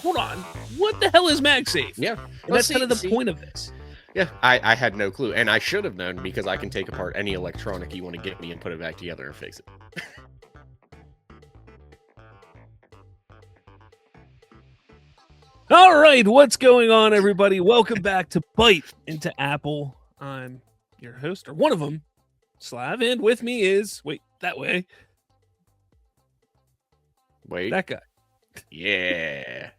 hold on. What the hell is MagSafe? Yeah. And that's kind of the point of this. Yeah, I had no clue, and I should have known because I can take apart any electronic you want to get me and put it back together and fix it. All right, what's going on, everybody? Welcome back to Bite into Apple. I'm your host, or one of them, Slav, and with me is, that way. That guy. Yeah.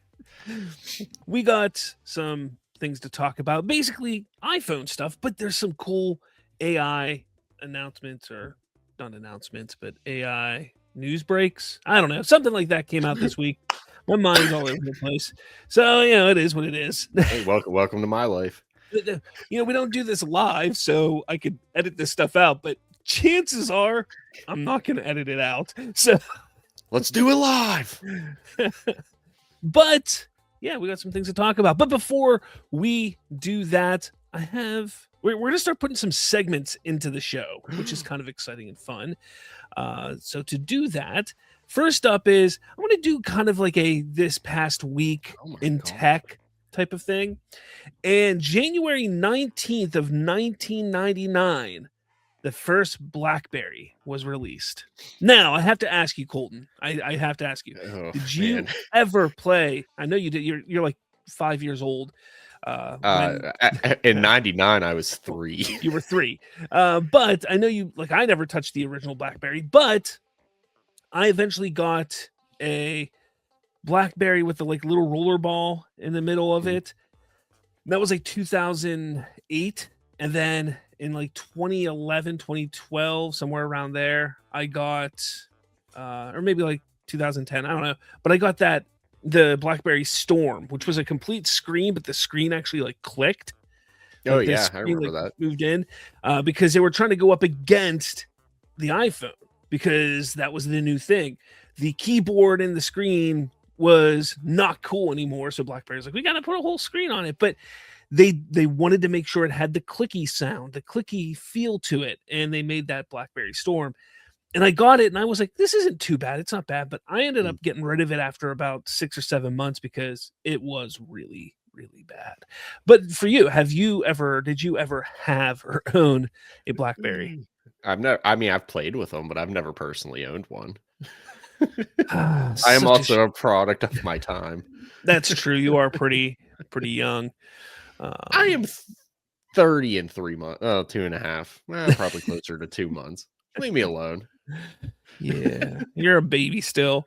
We got some things to talk about, basically iPhone stuff, but there's some cool AI announcements, or not announcements, but AI news breaks. I don't know. Something like that came out this week. My mind's all over the place. So, it is what it is. Hey, welcome to my life. We don't do this live, so I could edit this stuff out, but chances are I'm not going to edit it out. So let's do it live. But yeah, we got some things to talk about. But before we do that, we're going to start putting some segments into the show, which is kind of exciting and fun. So to do that, first up is I want to do kind of like a this past week in tech type of thing. And January 19th of 1999, the first BlackBerry was released. Now, I have to ask you, Colton. I have to ask you. Did you ever play? I know you did. You're like 5 years old. In 99, I was 3. You were 3. But I know you, like, I never touched the original BlackBerry, but I eventually got a BlackBerry with the like little roller ball in the middle of it. That was like 2008. And then in like 2011, 2012, somewhere around there, I got, or maybe like 2010, I don't know, but I got the BlackBerry Storm, which was a complete screen, but the screen actually like clicked. Oh, yeah, I remember that. Moved in because they were trying to go up against the iPhone because that was the new thing. The keyboard and the screen was not cool anymore. So BlackBerry's like, we got to put a whole screen on it. But they wanted to make sure it had the clicky sound, the clicky feel to it. And they made that BlackBerry Storm. And I got it and I was like, this isn't too bad. It's not bad. But I ended up getting rid of it after about 6 or 7 months because it was really, really bad. But for you, did you ever have or own a BlackBerry? I've played with them, but I've never personally owned one. I am also a product of my time. That's true. You are pretty young. I am 30 in 3 months. 2.5. Probably closer to 2 months. Leave me alone. Yeah, you're a baby still.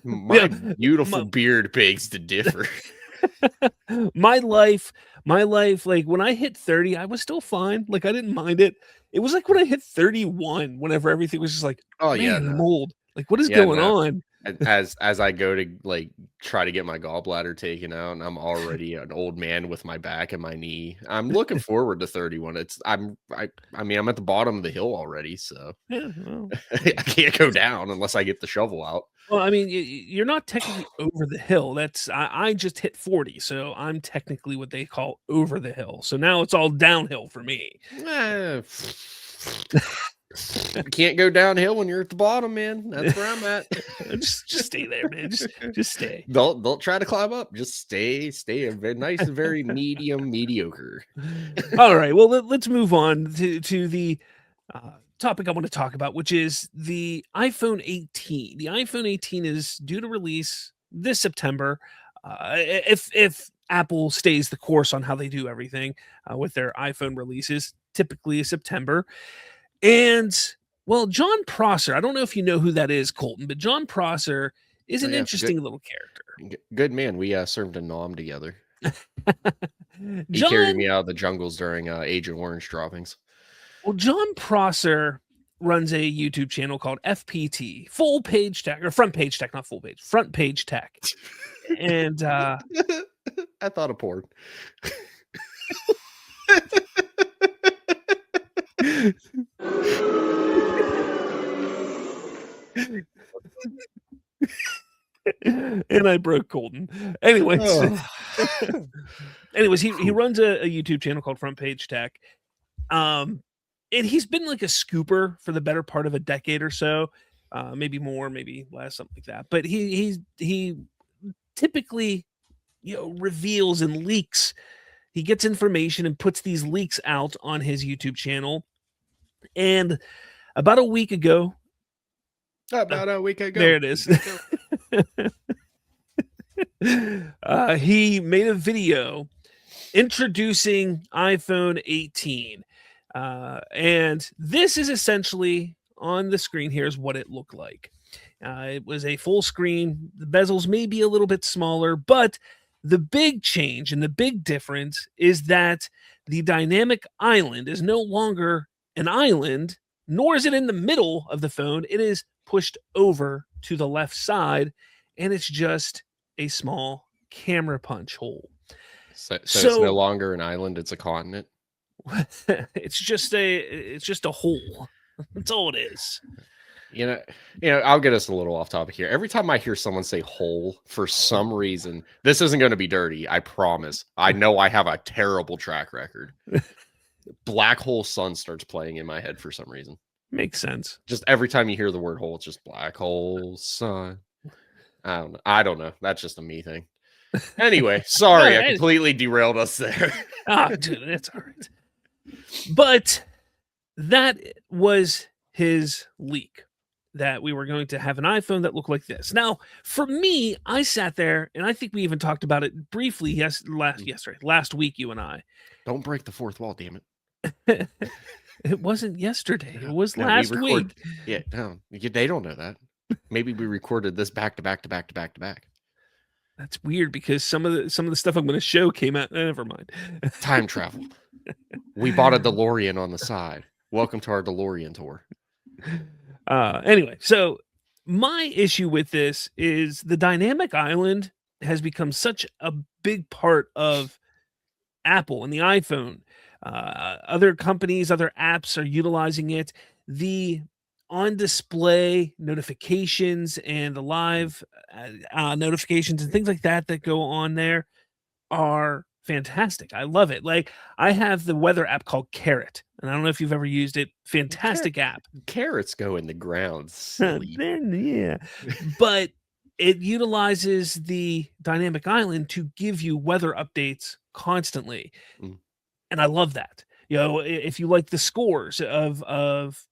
My beautiful beard begs to differ. My life, like when I hit 30, I was still fine. Like I didn't mind it. It was like when I hit 31, whenever everything was just like, I'm old. Like, what is going on? As I go to like try to get my gallbladder taken out, and I'm already an old man with my back and my knee. I'm looking forward to 31. I'm at the bottom of the hill already, so I can't go down unless I get the shovel out. Well, I mean, you're not technically over the hill. I just hit 40, so I'm technically what they call over the hill. So now it's all downhill for me. You can't go downhill when you're at the bottom, man. That's where I'm at. just stay there, man. Just stay. Don't try to climb up. Just stay a very nice, very mediocre. All right. Well, let's move on to the topic I want to talk about, which is the iPhone 18. The iPhone 18 is due to release this September. If Apple stays the course on how they do everything with their iPhone releases, typically September. And, well, John Prosser, I don't know if you know who that is, Colton, but John Prosser is an interesting little character. Good man. We served a nom together. He carried me out of the jungles during Agent Orange droppings. Well, John Prosser runs a YouTube channel called FPT, Full Page Tech, or Front Page Tech, not Full Page, Front Page Tech. And I thought of porn. And I broke Colton. Anyways, he runs a YouTube channel called Front Page Tech. And he's been like a scooper for the better part of a decade or so, maybe more, maybe less, something like that. But he typically, reveals and leaks. He gets information and puts these leaks out on his YouTube channel. And about a week ago, About a week ago. there it is. He made a video introducing iPhone 18. And this is essentially on the screen. Here's what it looked like. It was a full screen. The bezels may be a little bit smaller, but the big change and the big difference is that the dynamic island is no longer an island, nor is it in the middle of the phone. It is pushed over to the left side, and it's just a small camera punch hole. So it's no longer an island; it's a continent. it's just a hole. That's all it is. I'll get us a little off topic here. Every time I hear someone say hole, for some reason, this isn't going to be dirty. I promise. I know I have a terrible track record. Black hole sun starts playing in my head for some reason. Makes sense. Just every time you hear the word hole, it's just black hole sun. I don't know. That's just a me thing. Anyway, sorry, I completely derailed us there. Dude, it's all right. But that was his leak, that we were going to have an iPhone that looked like this. Now, for me, I sat there, and I think we even talked about it briefly last week, you and I. Don't break the fourth wall, damn it. It wasn't yesterday. It was last week. Yeah, no, they don't know that. Maybe we recorded this back to back to back to back to back. That's weird because some of the stuff I'm going to show came out. Never mind. Time travel. We bought a DeLorean on the side. Welcome to our DeLorean tour. Anyway, so my issue with this is the dynamic island has become such a big part of Apple and the iPhone. Other companies, other apps are utilizing it. The on-display notifications and the live notifications and things like that go on there are fantastic. I love it. Like, I have the weather app called Carrot, and I don't know if you've ever used it. Fantastic app. Carrots go in the ground. Yeah. But it utilizes the dynamic island to give you weather updates constantly. And I love that. If you like the scores of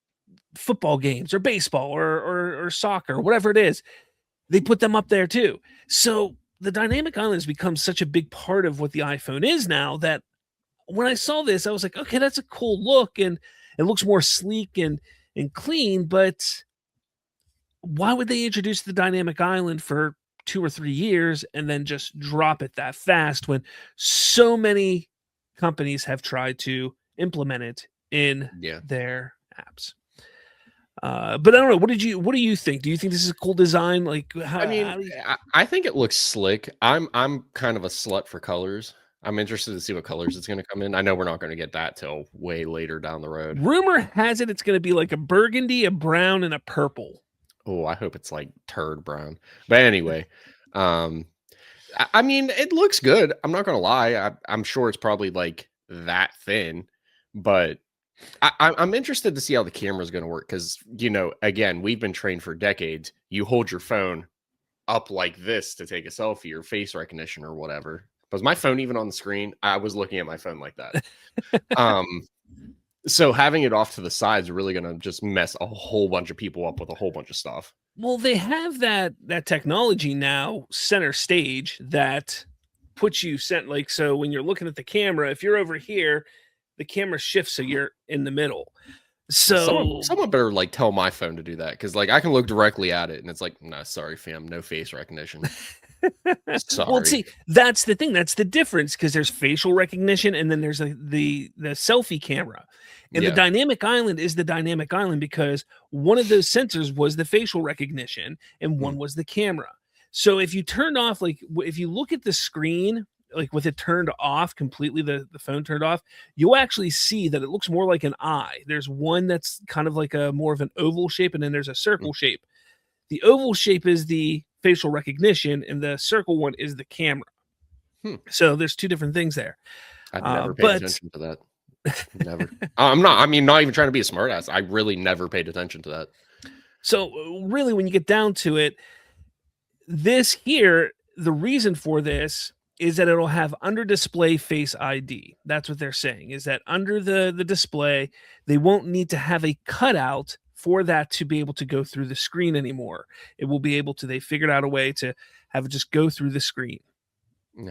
football games or baseball or soccer, whatever it is, they put them up there too. So the dynamic island has become such a big part of what the iPhone is now that when I saw this, I was like, okay, that's a cool look, and it looks more sleek and clean, but why would they introduce the dynamic island for 2 or 3 years and then just drop it that fast when so many companies have tried to implement it in their apps? But I don't know. What do you think? Do you think this is a cool design? Like, I think it looks slick. I'm kind of a slut for colors. I'm interested to see what colors it's going to come in. I know we're not going to get that till way later down the road. Rumor has it it's going to be like a burgundy, a brown, and a purple. Oh, I hope it's like turd brown. But anyway, I mean, it looks good. I'm not going to lie. I'm sure it's probably like that thin, but I'm interested to see how the camera is going to work because, again, we've been trained for decades. You hold your phone up like this to take a selfie or face recognition or whatever. Was my phone even on the screen? I was looking at my phone like that. So having it off to the side is really going to just mess a whole bunch of people up with a whole bunch of stuff. Well, they have that technology now center stage that puts you so when you're looking at the camera, if you're over here, the camera shifts so you're in the middle. So someone better like tell my phone to do that because like I can look directly at it and it's like, no, sorry, fam, no face recognition. Sorry. Well, see, that's the thing. That's the difference because there's facial recognition and then there's the selfie camera. And the dynamic island is the dynamic island because one of those sensors was the facial recognition and one was the camera. So if you turned off, like if you look at the screen, like with it turned off completely, the phone turned off, you'll actually see that it looks more like an eye. There's one that's kind of like a more of an oval shape, and then there's a circle shape. The oval shape is the facial recognition, and the circle one is the camera. So there's two different things there. I've never paid attention to that. Never. not even trying to be a smartass. I really never paid attention to that. So really, when you get down to it, this here, the reason for this is that it'll have under display Face ID. That's what they're saying, is that under the display, they won't need to have a cutout for that to be able to go through the screen anymore. It will be able to, they figured out a way to have it just go through the screen.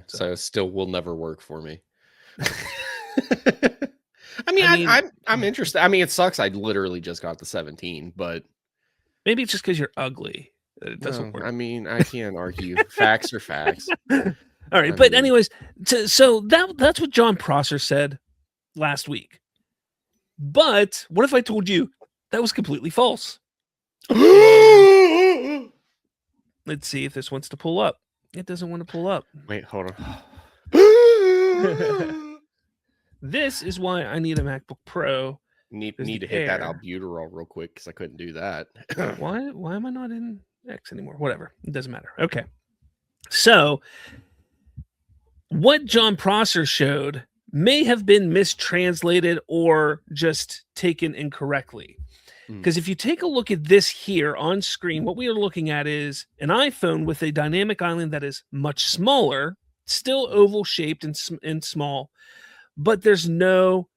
So it still will never work for me. I'm interested. I mean, it sucks. I literally just got the 17, but maybe it's just because you're ugly that it doesn't work. I mean, I can't argue. Facts are facts. All right, but anyways, so that's what John Prosser said last week. But what if I told you that was completely false? Let's see if this wants to pull up. It doesn't want to pull up. Wait, hold on. This is why I need a MacBook Pro. Need to hit that albuterol real quick because I couldn't do that. Why am I not in X anymore? Whatever. It doesn't matter. Okay. So what John Prosser showed may have been mistranslated or just taken incorrectly. Because if you take a look at this here on screen, what we are looking at is an iPhone with a dynamic island that is much smaller, still oval shaped and small, but there's no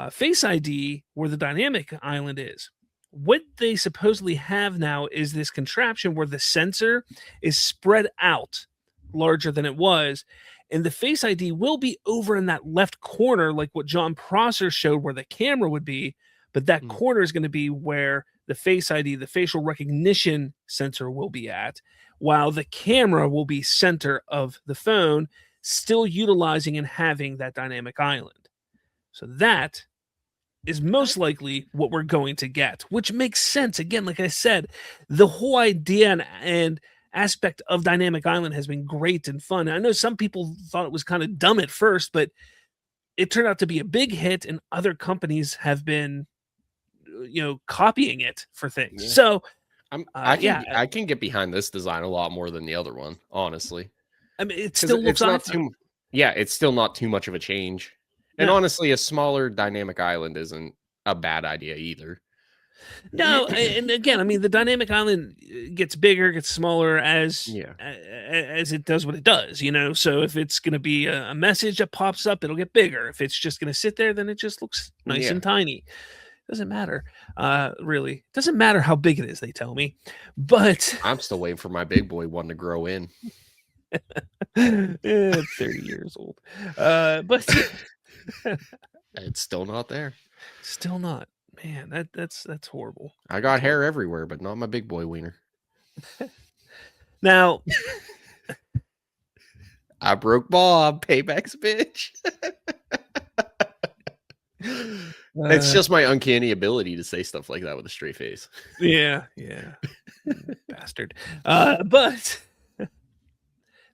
Face ID where the dynamic island is. What they supposedly have now is this contraption where the sensor is spread out larger than it was, and the Face ID will be over in that left corner, like what John Prosser showed where the camera would be, but that corner is going to be where the Face ID, the facial recognition sensor, will be at, while the camera will be center of the phone, still utilizing and having that dynamic island. So that is most likely what we're going to get, which makes sense. Again, like I said, the whole idea and aspect of dynamic island has been great and fun. I know some people thought it was kind of dumb at first, but it turned out to be a big hit, and other companies have been, copying it for things. Yeah. So I can get behind this design a lot more than the other one, honestly. I mean, it still looks not too. Yeah, it's still not too much of a change. And honestly, a smaller dynamic island isn't a bad idea either. No, and again, I mean, the dynamic island gets bigger, gets smaller as it does what it does, So if it's going to be a message that pops up, it'll get bigger. If it's just going to sit there, then it just looks nice and tiny. Doesn't matter, really. Doesn't matter how big it is, they tell me. But I'm still waiting for my big boy one to grow in. 30 years old, but it's still not there. Still not. Man, that's horrible. I got hair everywhere, but not my big boy wiener. Now, I broke Bob. Payback's bitch. It's just my uncanny ability to say stuff like that with a straight face. Yeah. Bastard. But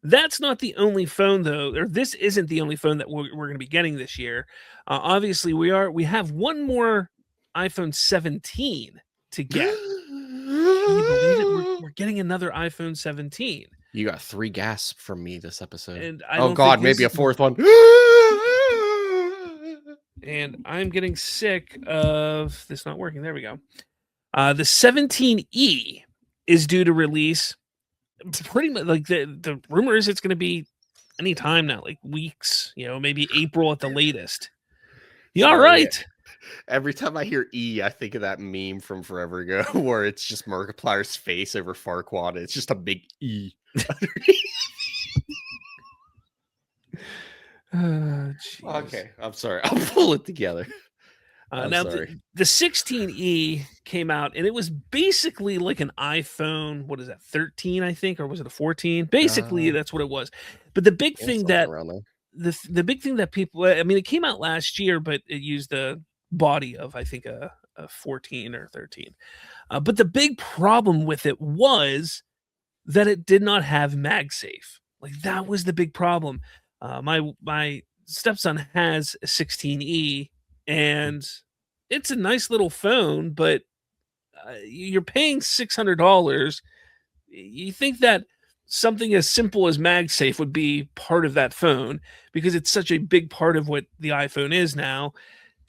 that's not the only phone, though, or this isn't the only phone that we're going to be getting this year. Obviously, we have one more iPhone 17 to get. Can you believe it? We're getting another iPhone 17. You got 3 gasps from me this episode. And maybe a 4th one. And I'm getting sick of this not working. There we go. The 17E is due to release pretty much, like the rumor is it's going to be anytime now, like weeks, maybe April at the latest. You all right? Every time I hear E, I think of that meme from forever ago where it's just Markiplier's face over Farquaad. It's just a big E. Okay, I'm sorry. I'll pull it together. Now, the 16E came out, and it was basically like an iPhone. What is that, 13, I think? Or was it a 14? Basically, that's what it was. But the big thing that the big thing that people, I mean, it came out last year, but it used the body of, I think, a 14 or 13. But the big problem with it was that it did not have MagSafe. Like, that was the big problem. My stepson has a 16E, and it's a nice little phone, but you're paying $600. You think that something as simple as MagSafe would be part of that phone, because it's such a big part of what the iPhone is now,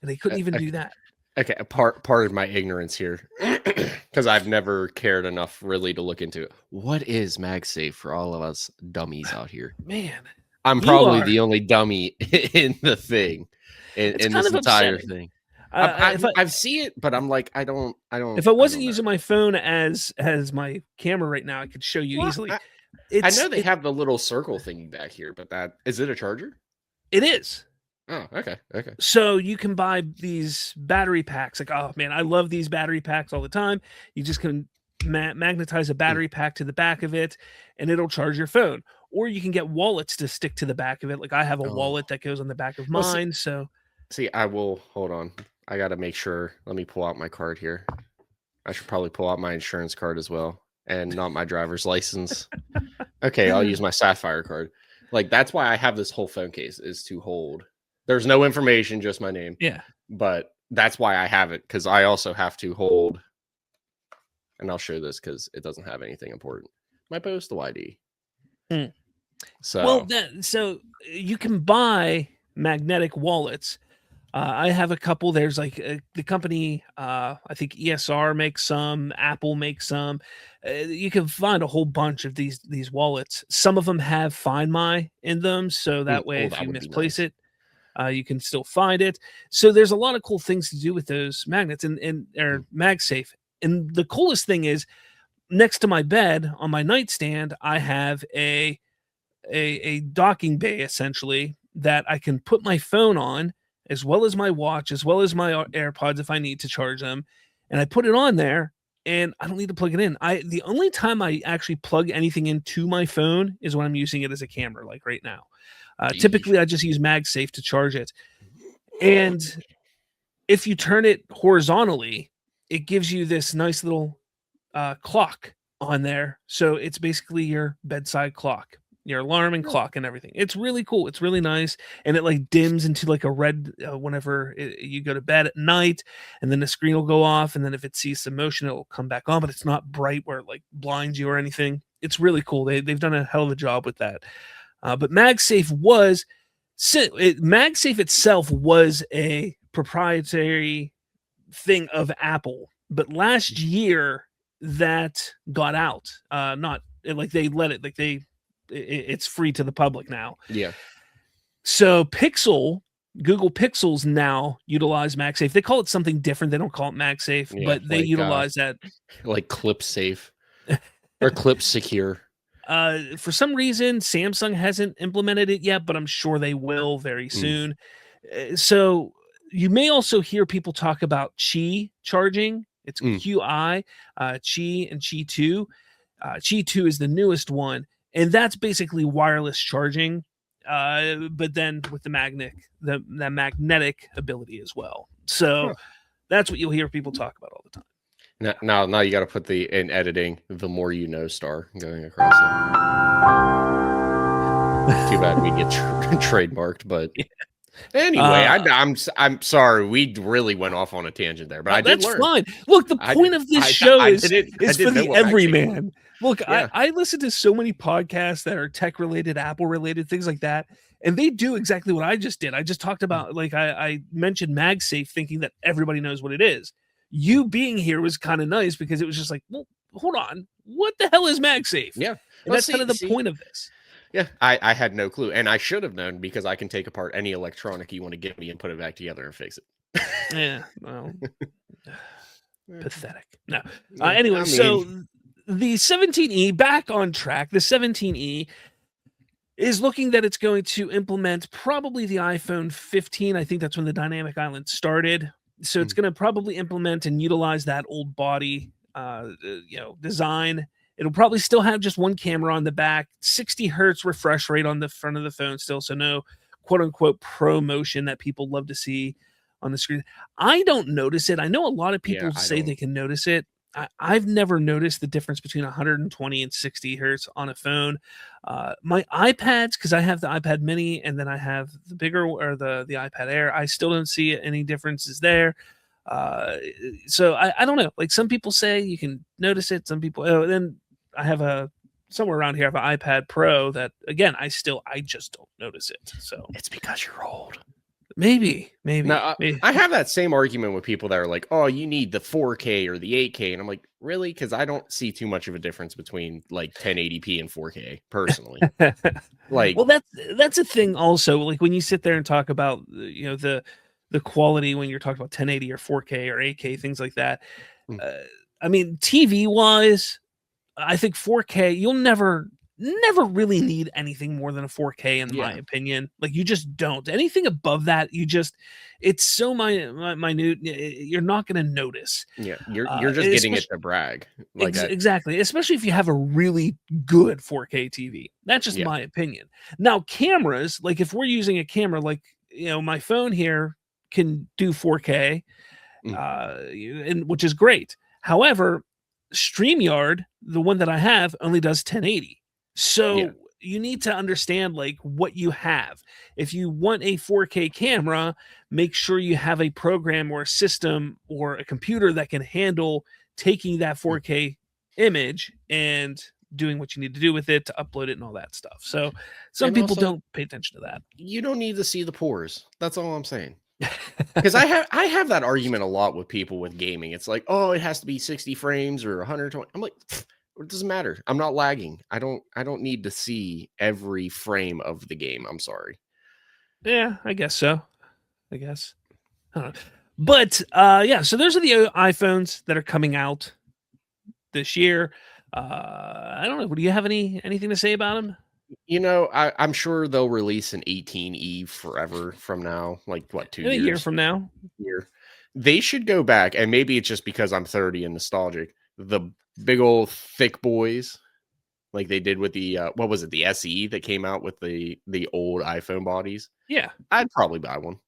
and they couldn't even do that. Okay, part of my ignorance here, because I've never cared enough really to look into it. What is MagSafe for all of us dummies out here? Man, I'm you probably are. the only dummy in the thing, It's in kind this of entire upsetting. thing. I've If I I've seen it, but I'm like, if I I wasn't don't know. using my phone as my camera right now, I could show you Well, easily. I know It's they have the little circle thingy back here, but that is it a charger? it is. Oh, okay, okay. So you can buy these battery packs. Like, oh man, I love these battery packs all the time. You just can magnetize a Mm. battery pack to the back of it, and it'll charge your phone. Or you can get wallets to stick to the back of it. Like I have a Oh, wallet that goes on the back of well, see, mine. So see, I will hold on. I got to make sure. Let me pull out my card here. I should probably pull out my insurance card as well, and not my driver's license. Okay, I'll use my Sapphire card. Like that's why I have this whole phone case is to hold. There's no information, just my name. yeah. But that's why I have it because I also have to hold. And I'll show this because it doesn't have anything important. My postal ID. Mm. Well, So so you can buy magnetic wallets. I have a couple. There's like the company, I think ESR makes some, Apple makes some. You can find a whole bunch of these wallets. Some of them have Find My in them, so that way oh, if that you would be misplace nice. it, you can still find it. So there's a lot of cool things to do with those magnets and or Mm. MagSafe. And the coolest thing is next to my bed on my nightstand, I have a docking bay essentially that I can put my phone on as well as my watch as well as my AirPods if I need to charge them, and I put it on there and I don't need to plug it in. I the only time I actually plug anything into my phone is when I'm using it as a camera, like right now. Yeesh. Typically, I just use MagSafe to charge it, and if you turn it horizontally, it gives you this nice little clock on there. So it's basically your bedside clock, your alarm and Really? clock and everything. It's really cool. It's really nice. And it like dims into like a red whenever you go to bed at night. And then the screen will go off. And then if it sees some motion, it'll come back on, but it's not bright where it like blinds you or anything. It's really cool. They've done a hell of a job with that. But MagSafe was, MagSafe itself was a proprietary thing of Apple. But last year that got out. Not like they let it like it's free to the public now. Yeah. So Google Pixels now utilize MagSafe. They call it something different. They don't call it MagSafe, Yeah. but they utilize that. Like clip safe or clip secure. For some reason, Samsung hasn't implemented it yet, but I'm sure they will very Mm. soon. So you may also hear people talk about Qi charging. It's Mm. QI, Qi and Qi 2. Qi 2 is the newest one, and that's basically wireless charging, but then with the magnetic ability as well. So Huh. that's what you'll hear people talk about all the time. Now you got to put the in editing the more you know star going across it. Too bad we get trademarked, but anyway, I'm sorry we really went off on a tangent there, but Oh, I did that's learn. fine. Look, the I point did, of this show I is for didn't know the what MagSafe was. everyman. Look, Yeah. I listen to so many podcasts that are tech related, Apple related, things like that, and they do exactly what I just did. I just talked about like I mentioned MagSafe, thinking that everybody knows what it is. You being here was kind of nice because it was just like, well, hold on, what the hell is MagSafe? Yeah. And Well, that's kind of the see, point of this. yeah, I had no clue, and I should have known because I can take apart any electronic you want to give me and put it back together and fix it. Yeah, well, Yeah, pathetic. No. yeah, Anyway, I so mean, the 17E back on track. The 17E is looking that it's going to implement probably the iPhone 15. I think that's when the dynamic island started. So it's Mm. going to probably implement and utilize that old body, design. It'll probably still have just one camera on the back, 60 hertz refresh rate on the front of the phone still. So no quote unquote pro motion that people love to see on the screen. I don't notice it. I know a lot of Yeah, people I say they don't. can notice it. I've never noticed the difference between 120 and 60 hertz on a phone. My iPads, because I have the iPad Mini and then I have the bigger or the iPad Air, I still don't see any differences there. So I don't know. Like some people say you can notice it. Some people. Oh, then I have somewhere around here. I have an iPad Pro that again I just don't notice it. So It's because you're old. Maybe, Now, maybe. I have that same argument with people that are like, "Oh, you need the 4K or the 8K," and I'm like, "Really?" Because I don't see too much of a difference between like 1080p and 4K personally. Like, Well, that's a thing also, like, when you sit there and talk about, the quality when you're talking about 1080 or 4K or 8K, things like that. mm, Uh, I mean, TV-wise, I think 4K, you'll never really need anything more than a 4K in my yeah, opinion. Like, you just don't. Anything above that, it's so minute, you're not gonna notice. yeah, you're just getting it Especially to brag. Like I, exactly, especially if you have a really good 4K TV. That's just yeah, my opinion. Now, cameras, like if we're using a camera, like my phone here can do 4K, mm, and which is great. However, StreamYard, the one that I have, only does 1080. yeah, So you need to understand like what you have. If you want a 4K camera, make sure you have a program or a system or a computer that can handle taking that mm. 4K image and doing what you need to do with it to upload it and all that stuff. So some And people also don't pay attention to you don't need to see the pores. That's all I'm saying. Because that. I have that argument a lot with people with gaming. It's like, oh, it has to be 60 frames or 120. I'm like, "Pfft, it doesn't matter. I'm not lagging. I don't need to see every frame of the game. I'm sorry. Yeah, I guess so. I guess. Huh. But yeah, so those are the iPhones that are coming out this year. I don't know. Do you have anything to say about them? I'm sure they'll release an 18E forever from now, like what, two In a year years? from now? Year. They should go back, and maybe it's just because I'm 30 and nostalgic. The big old thick boys, like they did with the what was it, the SE that came out with the old iPhone bodies. Yeah. I'd probably buy one.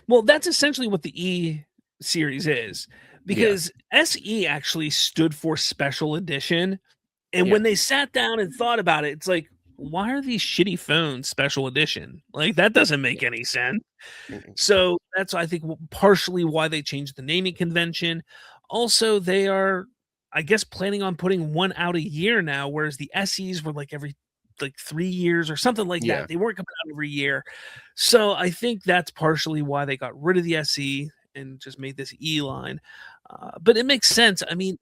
Well, that's essentially what the E series is, Yeah, because SE actually stood for special edition. And yeah, when they sat down and thought about it, it's like, why are these shitty phones special edition? Like that doesn't make yeah. any sense. Mm-mm. So that's, I think, partially why they changed the naming convention. Also, they are, I guess, planning on putting one out a year now, whereas the SEs were like every like 3 years or something like Yeah, that. They weren't coming out every year. So I think that's partially why they got rid of the SE and just made this E line. But it makes sense. I mean,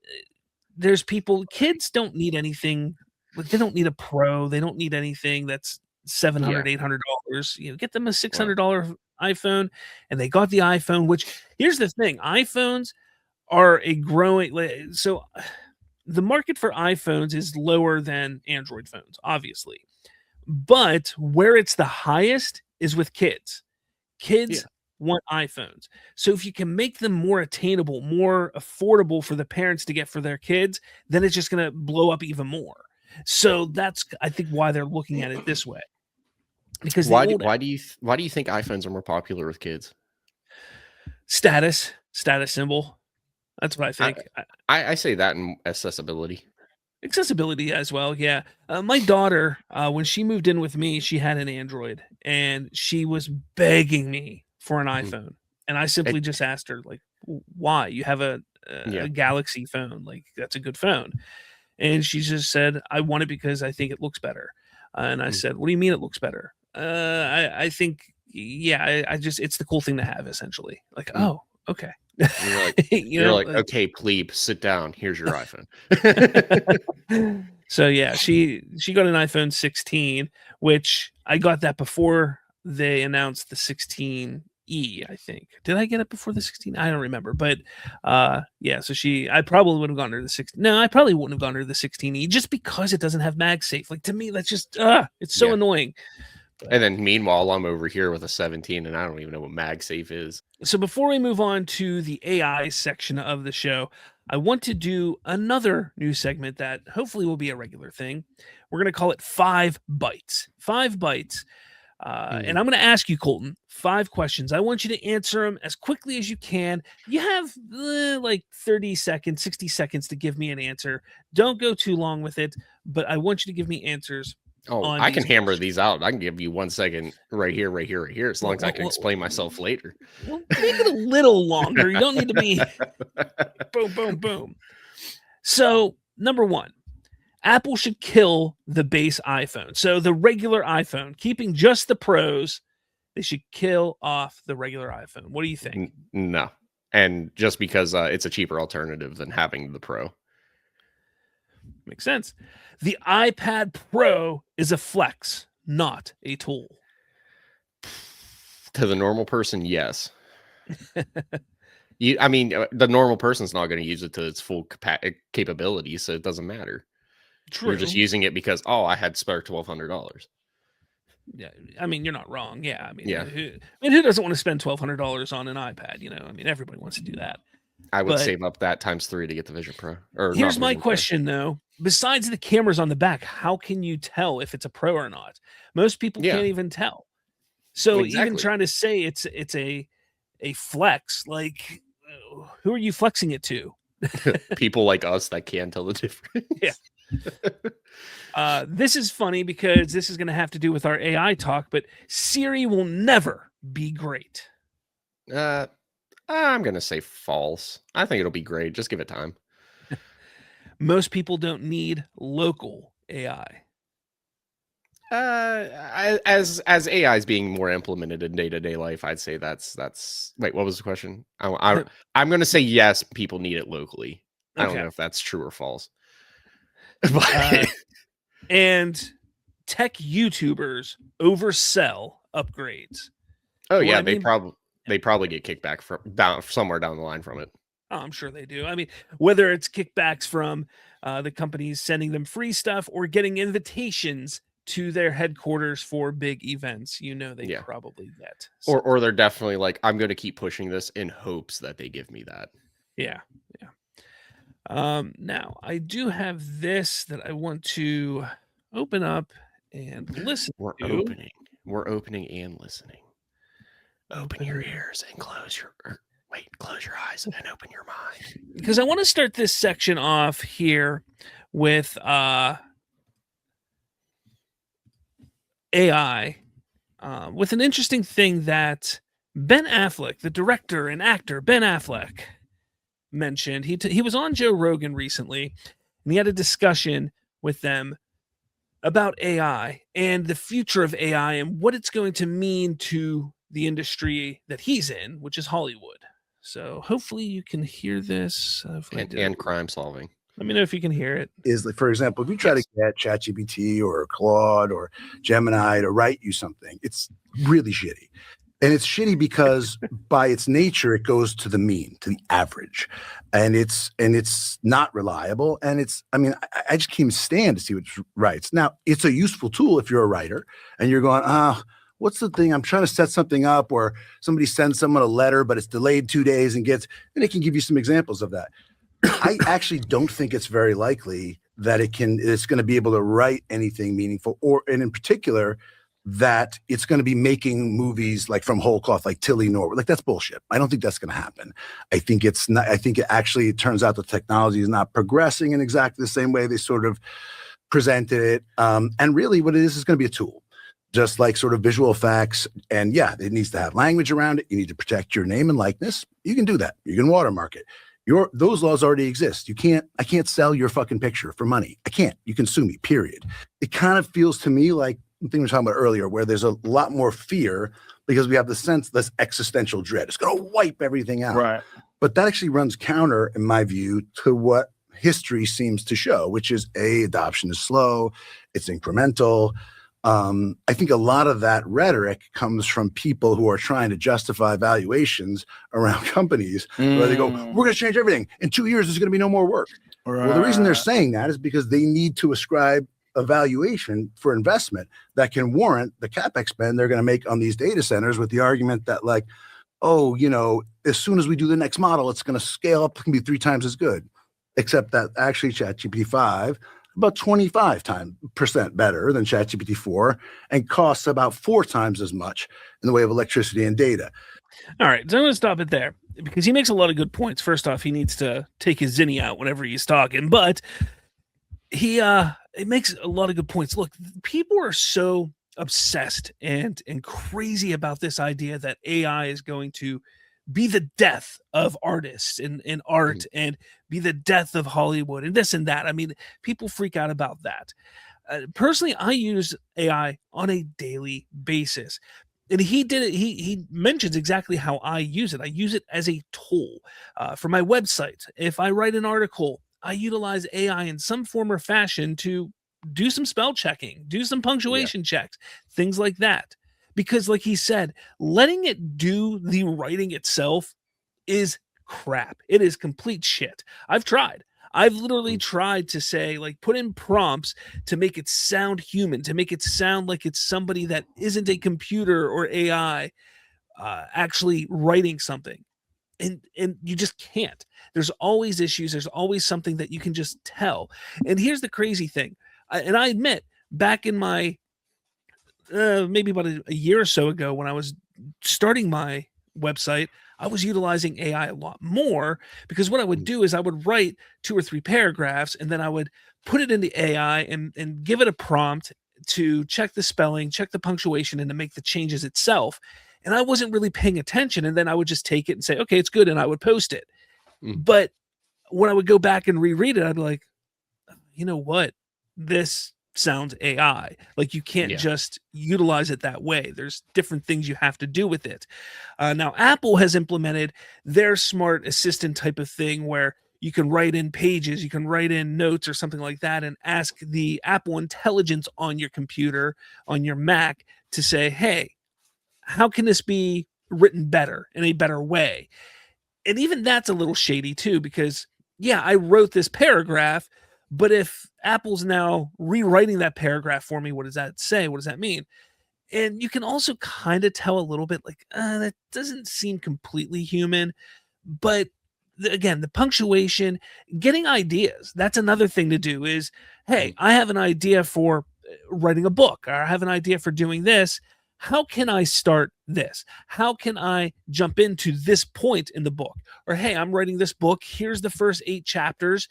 there's kids don't need anything. Like they don't need a pro. They don't need anything that's seven yeah. hundred, $800. Get them a Well, $600 iPhone, and they got the iPhone. Which here's the thing: iPhones are a growing. So the market for iPhones is lower than Android phones, obviously, but where it's the highest is with kids. yeah. Kids want iPhones. So if you can make them more attainable, more affordable for the parents to get for their kids, then it's just going to blow up even more. So that's, I think, why they're looking at it this way, because the old Why do you think iPhones are more popular with kids? status symbol. That's what I I think. I say that in accessibility. Accessibility as well, yeah. My daughter, when she moved in with me, she had an Android, and she was begging me for an Mhm. iPhone, and I It, simply just asked her, like, Why? You have yeah. a Galaxy phone, like, that's a good phone." And she just said, "I want it because I think it looks better." And I Mm. said, "What do you mean it looks better?" I think, yeah, I just it's the cool thing to have, essentially. Like, Mm. "Oh, okay." And You you're know, like, "Okay, plebe, sit down. Here's your iPhone." So yeah, she got an iPhone 16, which I got that before they announced the 16E, I think. Did I get it before the 16? I don't remember. But yeah, so I probably would have gone her the 16. No, I probably wouldn't have gone her the 16E just because it doesn't have MagSafe. Like to me, that's just it's so Yeah. annoying. But And then meanwhile, I'm over here with a 17 and I don't even know what MagSafe is. so before we move on to the AI section of the show, I want to do another new segment that hopefully will be a regular thing. We're going to call it 5 bites. 5 bites. And Mhm. I'm going to ask you, Colton, 5 questions. I want you to answer them as quickly as you can. You have like 30 seconds, 60 seconds to give me an answer. Don't go too long with it, but I want you to give me answers Oh, on I can these hammer questions. these out. I can give you 1 second right here, right here, right here, as long Well, as I well, can well, explain myself later. well, make it a little longer. You don't need to be boom, boom, boom. So, number one, Apple should kill the base iPhone. So, the regular iPhone, keeping just the pros, They should kill off the regular iPhone. What do you think? No. And just because it's a cheaper alternative than having the Pro. Makes sense. The iPad Pro is a flex, not a tool. To the normal person, yes. I mean, the normal person's not going to use it to its full capability, so it doesn't matter. True. You're just using it because, I had spare $1,200. Yeah, I mean, you're not wrong. Yeah, I mean, Yeah. Who doesn't want to spend $1,200 on an iPad? I mean, everybody wants to do that. I would save up that ×3 to get the Vision Pro. Or here's my question, though. Besides the cameras on the back, how can you tell if it's a Pro or not? Most people can't even tell. So even trying to say it's a flex, like, who are you flexing it to? People like us that can tell the difference. Yeah. This is funny because this is going to have to do with our AI talk, but Siri will never be great. I'm going to say false. I think it'll be great. Just give it time. Most people don't need local AI. As AI is being more implemented in day-to-day life, I'd say that's wait, what was the question? I'm going to say yes, people need it locally. I don't know if that's true or false. And tech YouTubers oversell upgrades. Oh yeah, they probably get kickback from somewhere down the line from it. Oh, I'm sure they do. I mean, whether it's kickbacks from the companies sending them free stuff or getting invitations to their headquarters for big events, they probably get. Or they're definitely like, I'm going to keep pushing this in hopes that they give me that. Yeah. Now I do have this that I want to open up and listen We're to. opening and listening. Open your ears and close your eyes and open your mind. Because I want to start this section off here with AI, with an interesting thing that Ben Affleck, the director and actor Ben Affleck, mentioned. He was on Joe Rogan recently, and he had a discussion with them about AI and the future of AI and what it's going to mean to the industry that he's in, which is Hollywood. So hopefully you can hear this. And crime solving. Let me know if you can hear it. Is like, for example, if you try to get ChatGPT or Claude or Gemini to write you something, it's really shitty. And it's shitty because by its nature, it goes to the mean, to the average, and it's not reliable. And I just can't even stand to see what it writes. Now, it's a useful tool if you're a writer and you're going, what's the thing? I'm trying to set something up, or somebody sends someone a letter, but it's delayed 2 days and it can give you some examples of that. I actually don't think it's very likely that it's going to be able to write anything meaningful, and in particular, that it's going to be making movies like from whole cloth, like Tilly Norwood. Like, that's bullshit. I don't think that's going to happen. I think it's not. I think it turns out the technology is not progressing in exactly the same way they sort of presented it. And really, what it is going to be a tool, just like sort of visual effects. And yeah, it needs to have language around it. You need to protect your name and likeness. You can do that. You can watermark it. Those laws already exist. I can't sell your fucking picture for money. I can't. You can sue me, period. It kind of feels to me like the thing we were talking about earlier, where there's a lot more fear because we have this existential dread. It's going to wipe everything out. Right. But that actually runs counter, in my view, to what history seems to show, which is adoption is slow. It's incremental. I think a lot of that rhetoric comes from people who are trying to justify valuations around companies where they go, we're going to change everything. In 2 years, there's going to be no more work. Right. Well, the reason they're saying that is because they need to ascribe a valuation for investment that can warrant the capex spend they're going to make on these data centers, with the argument that, like, as soon as we do the next model, it's going to scale up, it can be 3 times as good. Except that actually ChatGPT 5 about 25% better than ChatGPT 4 and costs about 4 times as much in the way of electricity and data. All right, so I'm going to stop it there because he makes a lot of good points. First off, he needs to take his zinni out whenever he's talking, but it makes a lot of good points. Look, people are so obsessed and crazy about this idea that AI is going to be the death of artists and art and be the death of Hollywood and this and that. I mean, people freak out about that. Personally, I use AI on a daily basis. And he did it. He mentions exactly how I use it. I use it as a tool for my website. If I write an article, I utilize AI in some form or fashion to do some spell checking, do some Yeah. punctuation checks, things like that. Because, like he said, letting it do the writing itself is crap. It is complete shit. I've tried. I've literally Mm. tried to say, like, put in prompts to make it sound human, to make it sound like it's somebody that isn't a computer or AI actually writing something. And you just can't. There's always issues. There's always something that you can just tell. And here's the crazy thing. And I admit, back in my maybe about a year or so ago when I was starting my website, I was utilizing AI a lot more because what I would Mm. do is I would write 2 or 3 paragraphs and then I would put it into AI and give it a prompt to check the spelling, check the punctuation, and to make the changes itself. And I wasn't really paying attention. And then I would just take it and say, okay, it's good. And I would post it. Mm. But when I would go back and reread it, I'd be like, you know what? This sounds AI. Like you can't Yeah. just utilize it that way. There's different things you have to do with it. Now, Apple has implemented their smart assistant type of thing where you can write in pages, you can write in notes or something like that, and ask the Apple Intelligence on your computer, on your Mac, to say, hey, how can this be written better in a better way? And even that's a little shady too, because yeah, I wrote this paragraph, but if Apple's now rewriting that paragraph for me, what does that say? What does that mean? And you can also kind of tell a little bit like, that doesn't seem completely human. But again, the punctuation, getting ideas, that's another thing to do is, hey, Mm. I have an idea for writing a book, or I have an idea for doing this. How can I start this? How can I jump into this point in the book? Or, hey, I'm writing this book. Here's the first 8 chapters.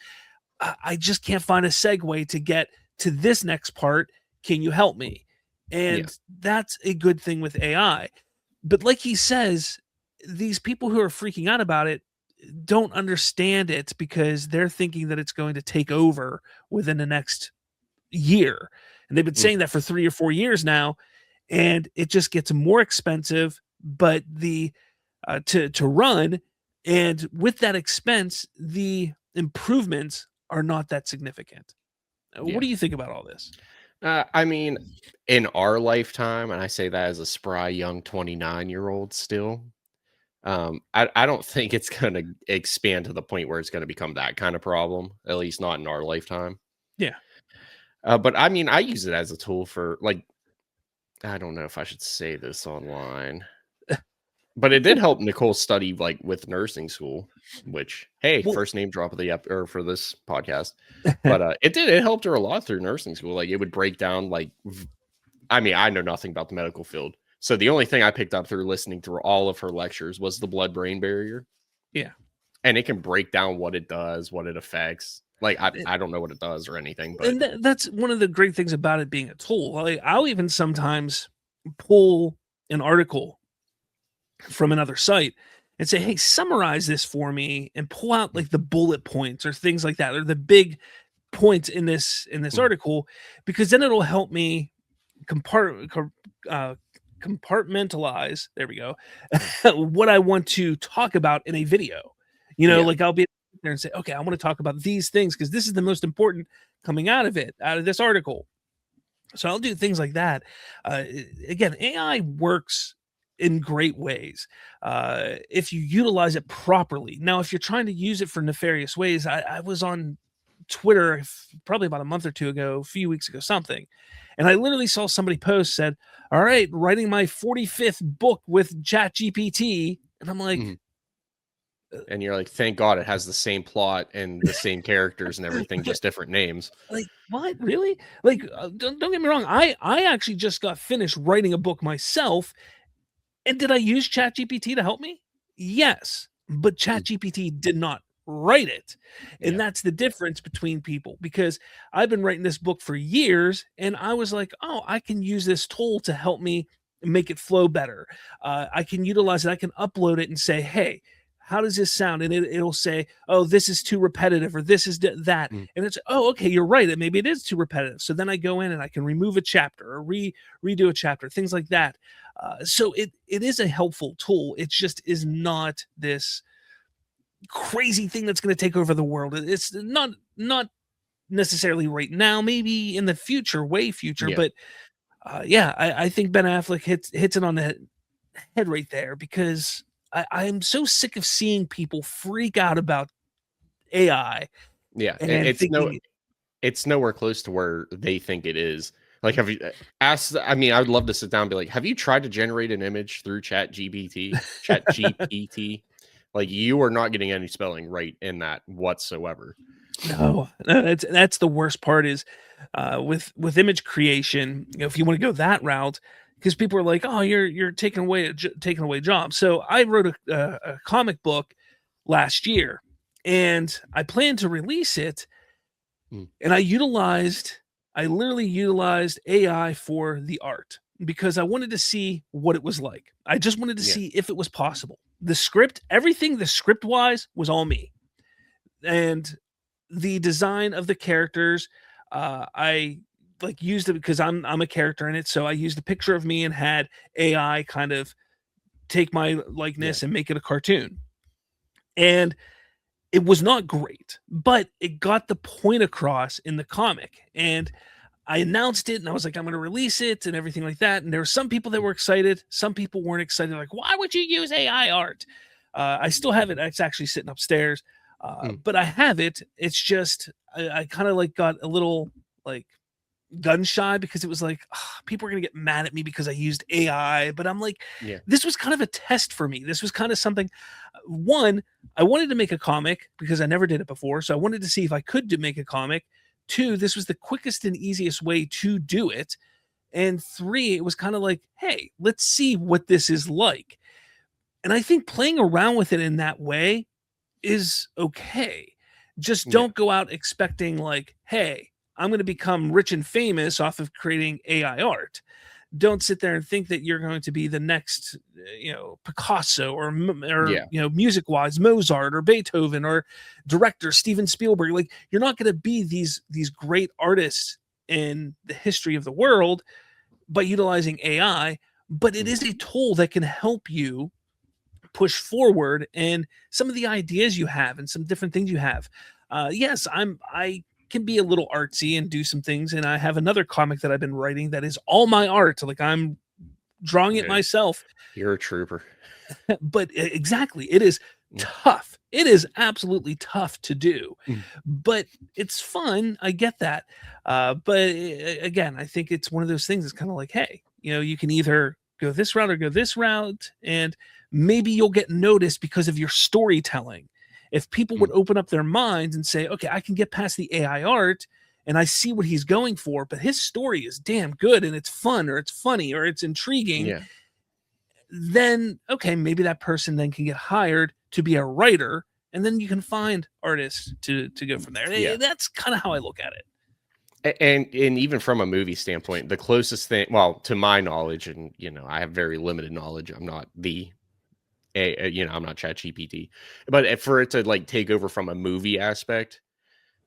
I just can't find a segue to get to this next part. Can you help me? Yeah. And that's a good thing with AI. But like he says, these people who are freaking out about it don't understand it because they're thinking that it's going to take over within the next year. And they've been Mm. saying that for 3 or 4 years now. And it just gets more expensive, but the to run, and with that expense, the improvements are not that significant. What Yeah. do you think about all this? I mean, in our lifetime, and I say that as a spry young 29-year-old still, I don't think it's gonna expand to the point where it's gonna become that kind of problem, at least not in our lifetime. Yeah. But I mean, I use it as a tool for like, I don't know if I should say this online, but it did help Nicole study like with nursing school, which hey, Well, first name drop of the or for this podcast. But it helped her a lot through nursing school. Like it would break down like I mean, I know nothing about the medical field. So the only thing I picked up through listening through all of her lectures was the blood-brain barrier. yeah. And it can break down what it does, what it affects. Like I don't know what it does or anything, but And that's one of the great things about it being a tool. Like, I'll even sometimes pull an article from another site and say, hey, summarize this for me and pull out like the bullet points or things like that, or the big points in this Mhm. article, because then it'll help me uh, compartmentalize. There we go. What I want to talk about in a video. Yeah. Like I'll be there and say, okay, I want to talk about these things because this is the most important coming out of this article. So I'll do things like that. Again, AI works in great ways if you utilize it properly. Now, if you're trying to use it for nefarious ways, I was on Twitter probably about a month or two ago, a few weeks ago, something, and I literally saw somebody post said, "All right, writing my 45th book with ChatGPT," and I'm like, Mhm. And you're like, thank God it has the same plot and the same characters and everything, just different names. like what really? Like, don't get me wrong, I actually just got finished writing a book myself. And did I use ChatGPT to help me? Yes, but Mm. ChatGPT did not write it. And Yeah. that's the difference between people, because I've been writing this book for years and I was like, oh, I can use this tool to help me make it flow better. I can utilize it. I can upload it and say, hey, how does this sound? And it'll say, oh, this is too repetitive, or this is that. Mm. And it's, oh, okay, you're right. Maybe it is too repetitive. So then I go in and I can remove a chapter or redo a chapter, things like that. So it is a helpful tool. It just is not this crazy thing that's going to take over the world. It's not necessarily right now, maybe in the future, way future. Yeah. But yeah, I think Ben Affleck hits it on the head right there, because I'm so sick of seeing people freak out about AI Yeah. and thinking, It's nowhere close to where they think it is. Like, have you asked? I mean, I would love to sit down and be like, have you tried to generate an image through Chat GPT? Like, you are not getting any spelling right in that whatsoever. no, that's the worst part is with image creation. You know, if you want to go that route, because people are like, oh, you're taking away jobs. So I wrote a comic book last year, and I plan to release it, and I literally utilized AI for the art, because I wanted to see what it was like. I just wanted to Yeah. see if it was possible. The script, everything, the script wise, was all me, and the design of the characters, I like used it because I'm a character in it. So I used a picture of me and had AI kind of take my likeness and make it a cartoon. And it was not great, but it got the point across in the comic. And I announced it and I was like, I'm going to release it and everything like that. And there were some people that were excited. Some people weren't excited. Like, why would you use AI art? I still have it. It's actually sitting upstairs. But I have it. It's just, I kind of like got a little like gun shy, because it was like, people are going to get mad at me because I used AI. But I'm like, Yeah. this was kind of a test for me. This was kind of something. One, I wanted to make a comic because I never did it before. So I wanted to see if I could make a comic. Two, this was the quickest and easiest way to do it. And three, it was kind of like, hey, let's see what this is like. And I think playing around with it in that way is okay. Just don't go out expecting like, hey, I'm going to become rich and famous off of creating AI art. Don't sit there and think that you're going to be the next, Picasso or music wise Mozart or Beethoven or director Steven Spielberg. Like, you're not going to be these great artists in the history of the world by utilizing AI, but it is a tool that can help you push forward and some of the ideas you have and some different things you have. Yes, I can be a little artsy and do some things, and I have another comic that I've been writing that is all my art. Like, I'm drawing it myself. You're a trooper. But exactly, it is tough. It is absolutely tough to do, but it's fun. I get that. But again, I think it's one of those things. It's kind of like, hey, you can either go this route or go this route, and maybe you'll get noticed because of your storytelling. If people would open up their minds and say, okay, I can get past the AI art and I see what he's going for, but his story is damn good and it's fun or it's funny or it's intriguing, then, okay, maybe that person then can get hired to be a writer, and then you can find artists to go from there. Yeah. That's kind of how I look at it. And even from a movie standpoint, the closest thing, well, to my knowledge, and I have very limited knowledge. I'm not I'm not ChatGPT, but for it to like take over from a movie aspect,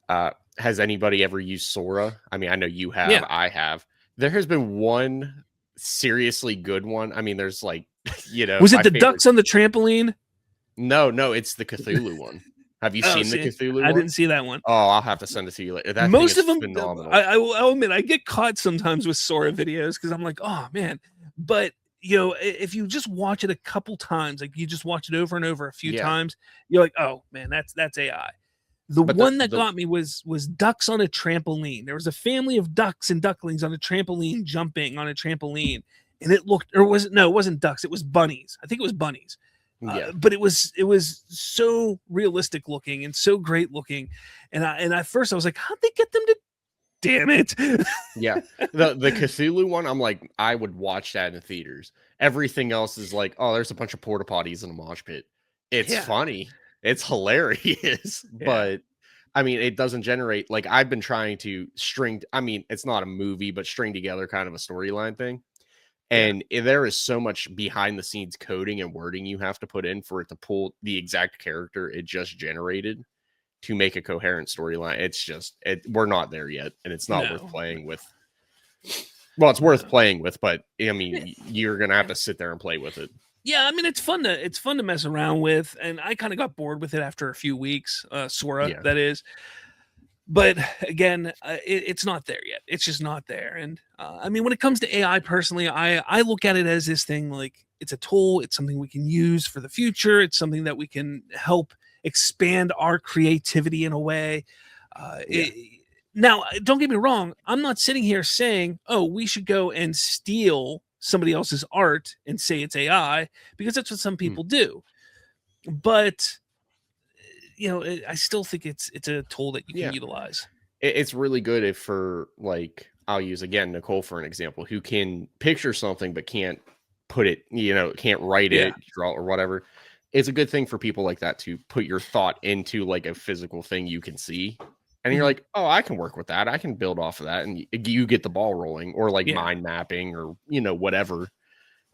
has anybody ever used Sora? I mean, I know you have. Yeah. I have. There has been one seriously good one. I mean, there's like, was it the ducks on the trampoline? No, it's the Cthulhu one. Have you seen the Cthulhu one? I didn't see that one. Oh, I'll have to send it to you later. Most of them, phenomenal. I'll admit, I get caught sometimes with Sora videos because I'm like, oh man. But if you just watch it a couple times, like you just watch it over and over a few times, you're like, oh man, that's AI. The one that got me was ducks on a trampoline. There was a family of ducks and ducklings on a trampoline, jumping on a trampoline, and it wasn't ducks, it was bunnies. I think it was bunnies. But it was so realistic looking and so great looking, and at first I was like, how'd they get them to? Damn it! Yeah, the Cthulhu one, I'm like, I would watch that in theaters. Everything else is like, oh, there's a bunch of porta potties in a mosh pit. It's funny, it's hilarious, but I mean, it doesn't generate, like, I've been trying to string. I mean, it's not a movie, but string together kind of a storyline thing. And there is so much behind the scenes coding and wording you have to put in for it to pull the exact character it just generated to make a coherent storyline. It's just, we're not there yet, and it's not worth playing with. Well, it's worth playing with, but I mean, you're gonna have to sit there and play with it. Yeah, I mean, it's fun to mess around with, and I kind of got bored with it after a few weeks. Sora, that is. But again, it's not there yet. It's just not there. And I mean, when it comes to AI, personally, I look at it as this thing, like it's a tool. It's something we can use for the future. It's something that we can help expand our creativity in a way. Now, don't get me wrong. I'm not sitting here saying, oh, we should go and steal somebody else's art and say it's AI, because that's what some people do. But I still think it's a tool that you can utilize. It's really good if, for like, I'll use again Nicole for an example, who can picture something but can't put it, can't write it, draw or whatever. It's a good thing for people like that to put your thought into like a physical thing you can see. And you're like, oh, I can work with that. I can build off of that. And you get the ball rolling, or like mind mapping, or, whatever,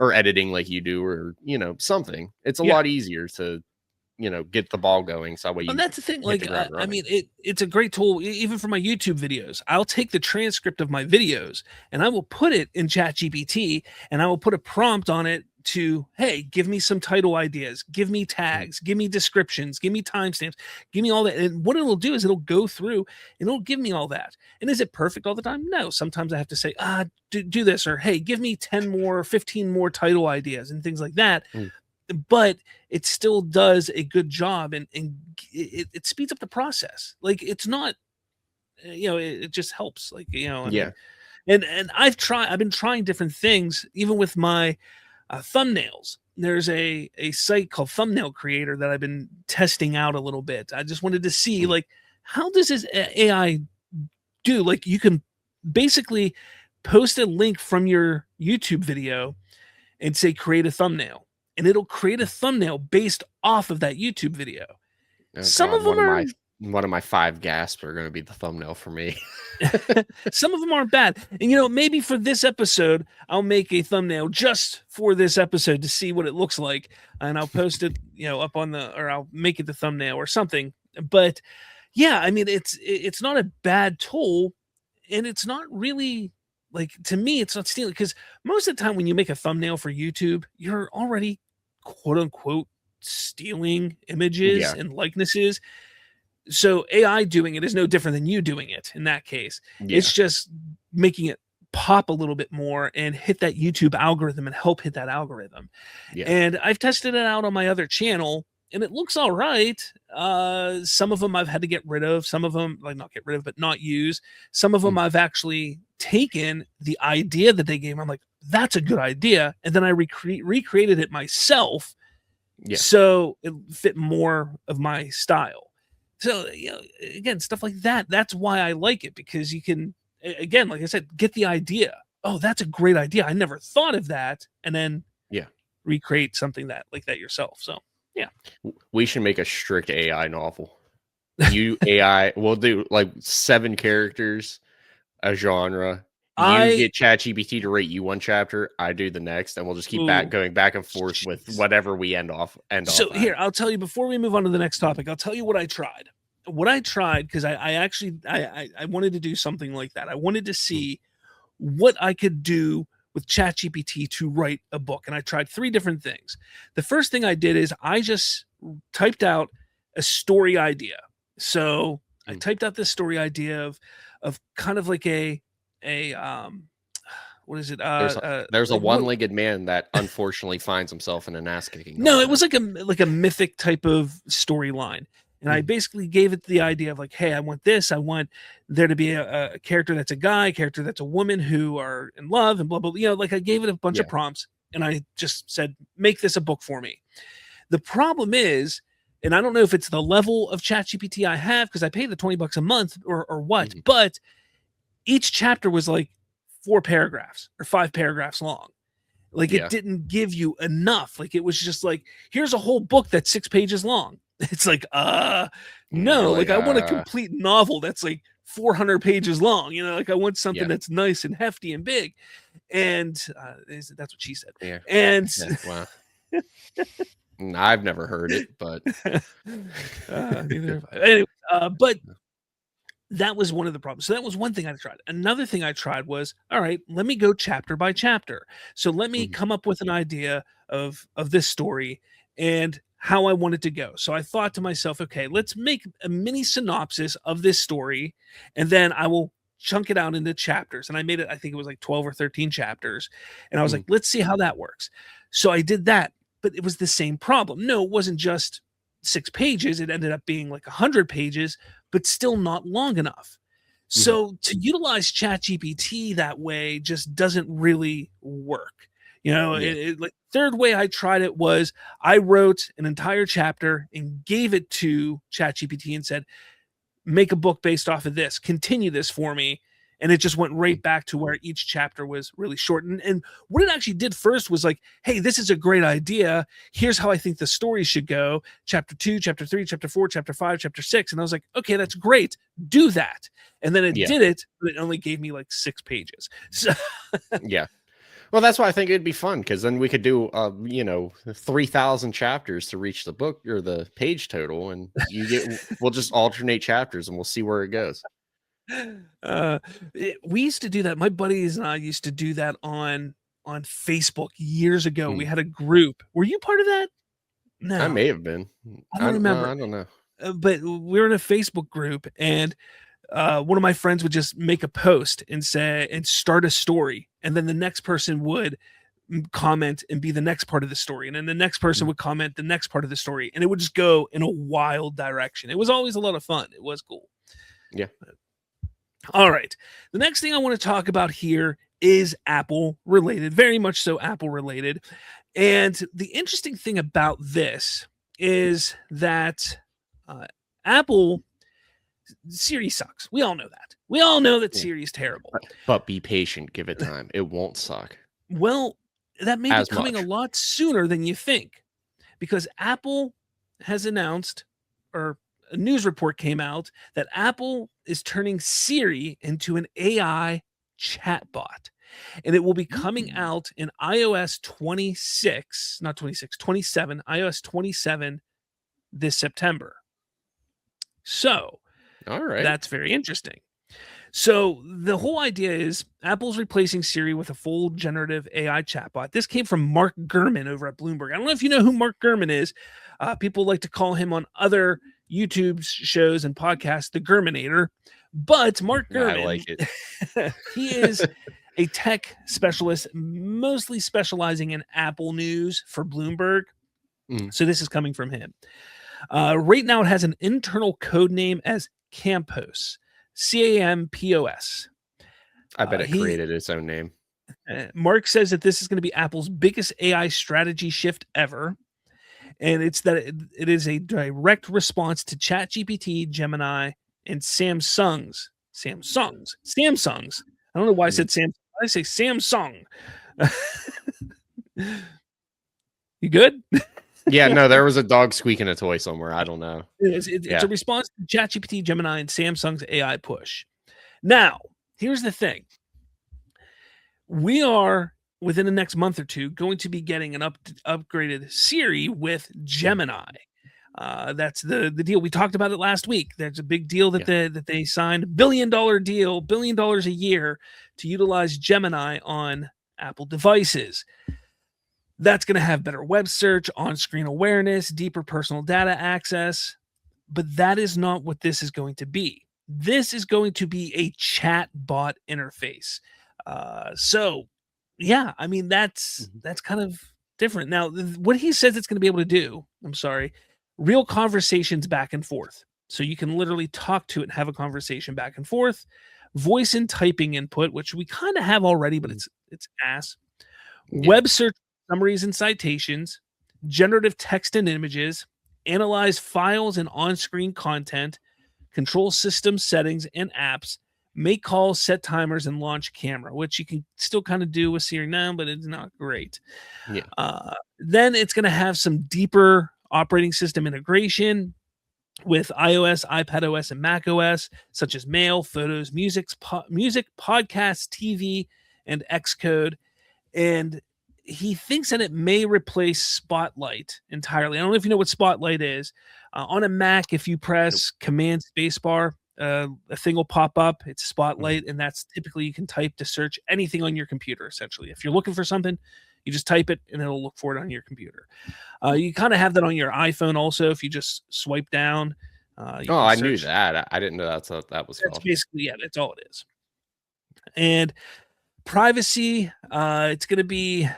or editing like you do, or, something. It's a lot easier to, get the ball going. So and that's the thing. Like, I mean, it's a great tool, even for my YouTube videos. I'll take the transcript of my videos and I will put it in ChatGPT, and I will put a prompt on it to, hey, give me some title ideas, give me tags, give me descriptions, give me timestamps, give me all that. And what it'll do is it'll go through and it'll give me all that. And is it perfect all the time? No. Sometimes I have to say, do this, or hey, give me 10 more, 15 more title ideas and things like that. But it still does a good job, and it speeds up the process. Like, it's not, it just helps. Like, and I've been trying different things, even with my thumbnails. There's a site called Thumbnail Creator that I've been testing out a little bit. I just wanted to see, like, how does this AI do? Like, you can basically post a link from your YouTube video and say, create a thumbnail. And it'll create a thumbnail based off of that YouTube video. Some of them are... One of my 5 gasps are going to be the thumbnail for me. Some of them aren't bad. And, maybe for this episode, I'll make a thumbnail just for this episode to see what it looks like. And I'll post it, up on or I'll make it the thumbnail or something. But yeah, I mean, it's not a bad tool, and it's not really... Like, to me, it's not stealing, because most of the time when you make a thumbnail for YouTube, you're already, quote unquote, stealing images and likenesses. So AI doing it is no different than you doing it in that case. It's just making it pop a little bit more and hit that YouTube algorithm and help hit that algorithm. And I've tested it out on my other channel, and it looks all right. Some of them I've had to get rid of. Some of them, like, not get rid of, but not use. Some of them I've actually taken the idea that they gave me. I'm like, that's a good idea. And then I recreated it myself. So it fit more of my style. So, again, stuff like that. That's why I like it, because you can, again, like I said, get the idea. Oh, that's a great idea. I never thought of that. And then recreate something like that yourself. So, yeah. We should make a strict AI novel. AI, we'll do like 7 characters, a genre. You get ChatGPT to rate you one chapter, I do the next, and we'll just keep going back and forth with whatever we end off. So here, I'll tell you, before we move on to the next topic, I'll tell you what I tried. Because I actually wanted to do something like that. I wanted to see what I could do with ChatGPT to write a book, and I tried 3 different things. The first thing I did is I just typed out a story idea. So I typed out this story idea of kind of like a what is it? There's a one-legged man that unfortunately finds himself in an ass-kicking. No, it was like a mythic type of storyline. And I basically gave it the idea of like, hey, I want this. I want there to be a character that's a guy, character that's a woman who are in love, and blah, blah, blah. Like, I gave it a bunch of prompts, and I just said, make this a book for me. The problem is, and I don't know if it's the level of ChatGPT I have, because I pay the $20 a month or what, but each chapter was like 4 paragraphs or 5 paragraphs long. Like, it didn't give you enough. Like, it was just like, here's a whole book that's 6 pages long. It's like, no, like, I want a complete novel that's like 400 pages long. Like, I want something that's nice and hefty and big. And that's what she said. Yeah. And Yeah. Wow. I've never heard it, but neither have I. Anyway, but that was one of the problems. So that was one thing I tried. Another thing I tried was, all right, let me go chapter by chapter. So let me come up with an idea of this story and how I want it to go. So I thought to myself, okay, let's make a mini synopsis of this story, and then I will chunk it out into chapters. And I made it, I think it was like 12 or 13 chapters. And I was like, let's see how that works. So I did that, but it was the same problem. No, it wasn't just 6 pages. It ended up being like 100 pages, but still not long enough. So to utilize ChatGPT that way just doesn't really work. You know, like third way I tried it was I wrote an entire chapter and gave it to ChatGPT and said, make a book based off of this, continue this for me. And it just went right back to where each chapter was really short. And what it actually did first was like, hey, this is a great idea. Here's how I think the story should go. Chapter 2, chapter 3, chapter 4, chapter 5, chapter 6. And I was like, okay, that's great. Do that. And then it did it, but it only gave me like 6 pages. So yeah. Well, that's why I think it'd be fun, because then we could do, 3,000 chapters to reach the book or the page total, and we'll just alternate chapters and we'll see where it goes. We used to do that. My buddies and I used to do that on Facebook years ago. We had a group. Were you part of that? No, I may have been. I don't remember. I don't know. But we were in a Facebook group, and one of my friends would just make a post and start a story, and then the next person would comment and be the next part of the story, and then the next person would comment the next part of the story, and it would just go in a wild direction. It was always a lot of fun. It was cool. Yeah. All right. The next thing I want to talk about here is Apple related, very much so Apple related. And the interesting thing about this is that Apple Siri sucks. We all know that. We all know that Siri is terrible. But be patient. Give it time. It won't suck. Well, that may be coming a lot sooner than you think, because Apple has announced, or a news report came out, that Apple is turning Siri into an AI chatbot. And it will be coming out in iOS 27, iOS 27 this September. So, all right, that's very interesting. So the whole idea is Apple's replacing Siri with a full generative AI chatbot. This came from Mark Gurman over at Bloomberg. I don't know if you know who Mark Gurman is. People like to call him on other YouTube shows and podcasts the Gurminator. But Mark Gurman, I like it. He is a tech specialist, mostly specializing in Apple news for Bloomberg. So this is coming from him. Right now, it has an internal code name as Campos. Campos. I bet it created its own name. Mark says that this is going to be Apple's biggest AI strategy shift ever. And it's that it is a direct response to ChatGPT, Gemini, and Samsung's. I don't know why I said Samsung. I say Samsung. You good? Yeah, no, there was a dog squeaking a toy somewhere. I don't know. It's a response to ChatGPT, Gemini, and Samsung's AI push. Now, here's the thing. We are, within the next month or two, going to be getting an upgraded Siri with Gemini. That's the deal. We talked about it last week. There's a big deal that they signed, $1 billion deal, $1 billion a year to utilize Gemini on Apple devices. That's going to have better web search, on-screen awareness, deeper personal data access. But that is not what this is going to be. This is going to be a chat bot interface. So, yeah, I mean, that's kind of different. Now, what he says it's going to be able to do, real conversations back and forth. So you can literally talk to it and have a conversation back and forth. Voice and typing input, which we kind of have already, but it's ass. Yeah. Web search summaries and citations, generative text and images, analyze files and on-screen content, control system settings and apps, make calls, set timers, and launch camera, which you can still kind of do with Siri now, but it's not great. Yeah. Then it's going to have some deeper operating system integration with iOS, iPadOS, and macOS, such as mail, photos, music, podcasts, TV, and Xcode, and he thinks that it may replace Spotlight entirely. I don't know if you know what Spotlight is. On a Mac, if you press Command Spacebar, a thing will pop up. It's Spotlight, and that's typically you can type to search anything on your computer. Essentially, if you're looking for something, you just type it, and it'll look for it on your computer. You kind of have that on your iPhone also. If you just swipe down. I knew that. I didn't know that's what that was called. Basically, that's all it is. And privacy, it's going to be,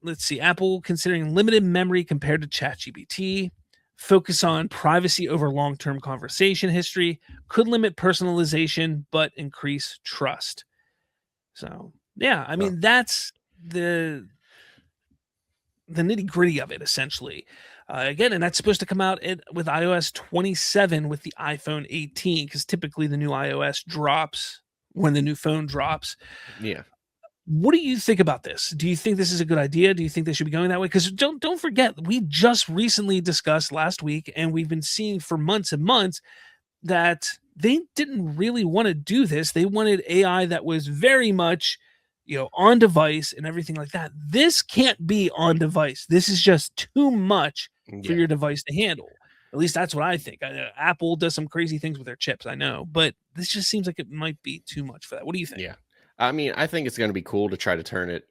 let's see, Apple considering limited memory compared to ChatGPT, focus on privacy over long-term conversation history, could limit personalization, but increase trust. So, yeah, I mean, that's the nitty-gritty of it, essentially. Again, and that's supposed to come out with iOS 27 with the iPhone 18, because typically the new iOS drops when the new phone drops. Yeah. What do you think about this? Do you think this is a good idea? Do you think they should be going that way? Because don't forget, we just recently discussed last week, and we've been seeing for months and months that they didn't really want to do this. They wanted AI that was very much, on device and everything like that. This can't be on device. This is just too much for your device to handle. At least that's what I think. Apple does some crazy things with their chips, I know, but this just seems like it might be too much for that. What do you think? Yeah. I mean, I think it's going to be cool to try to turn it,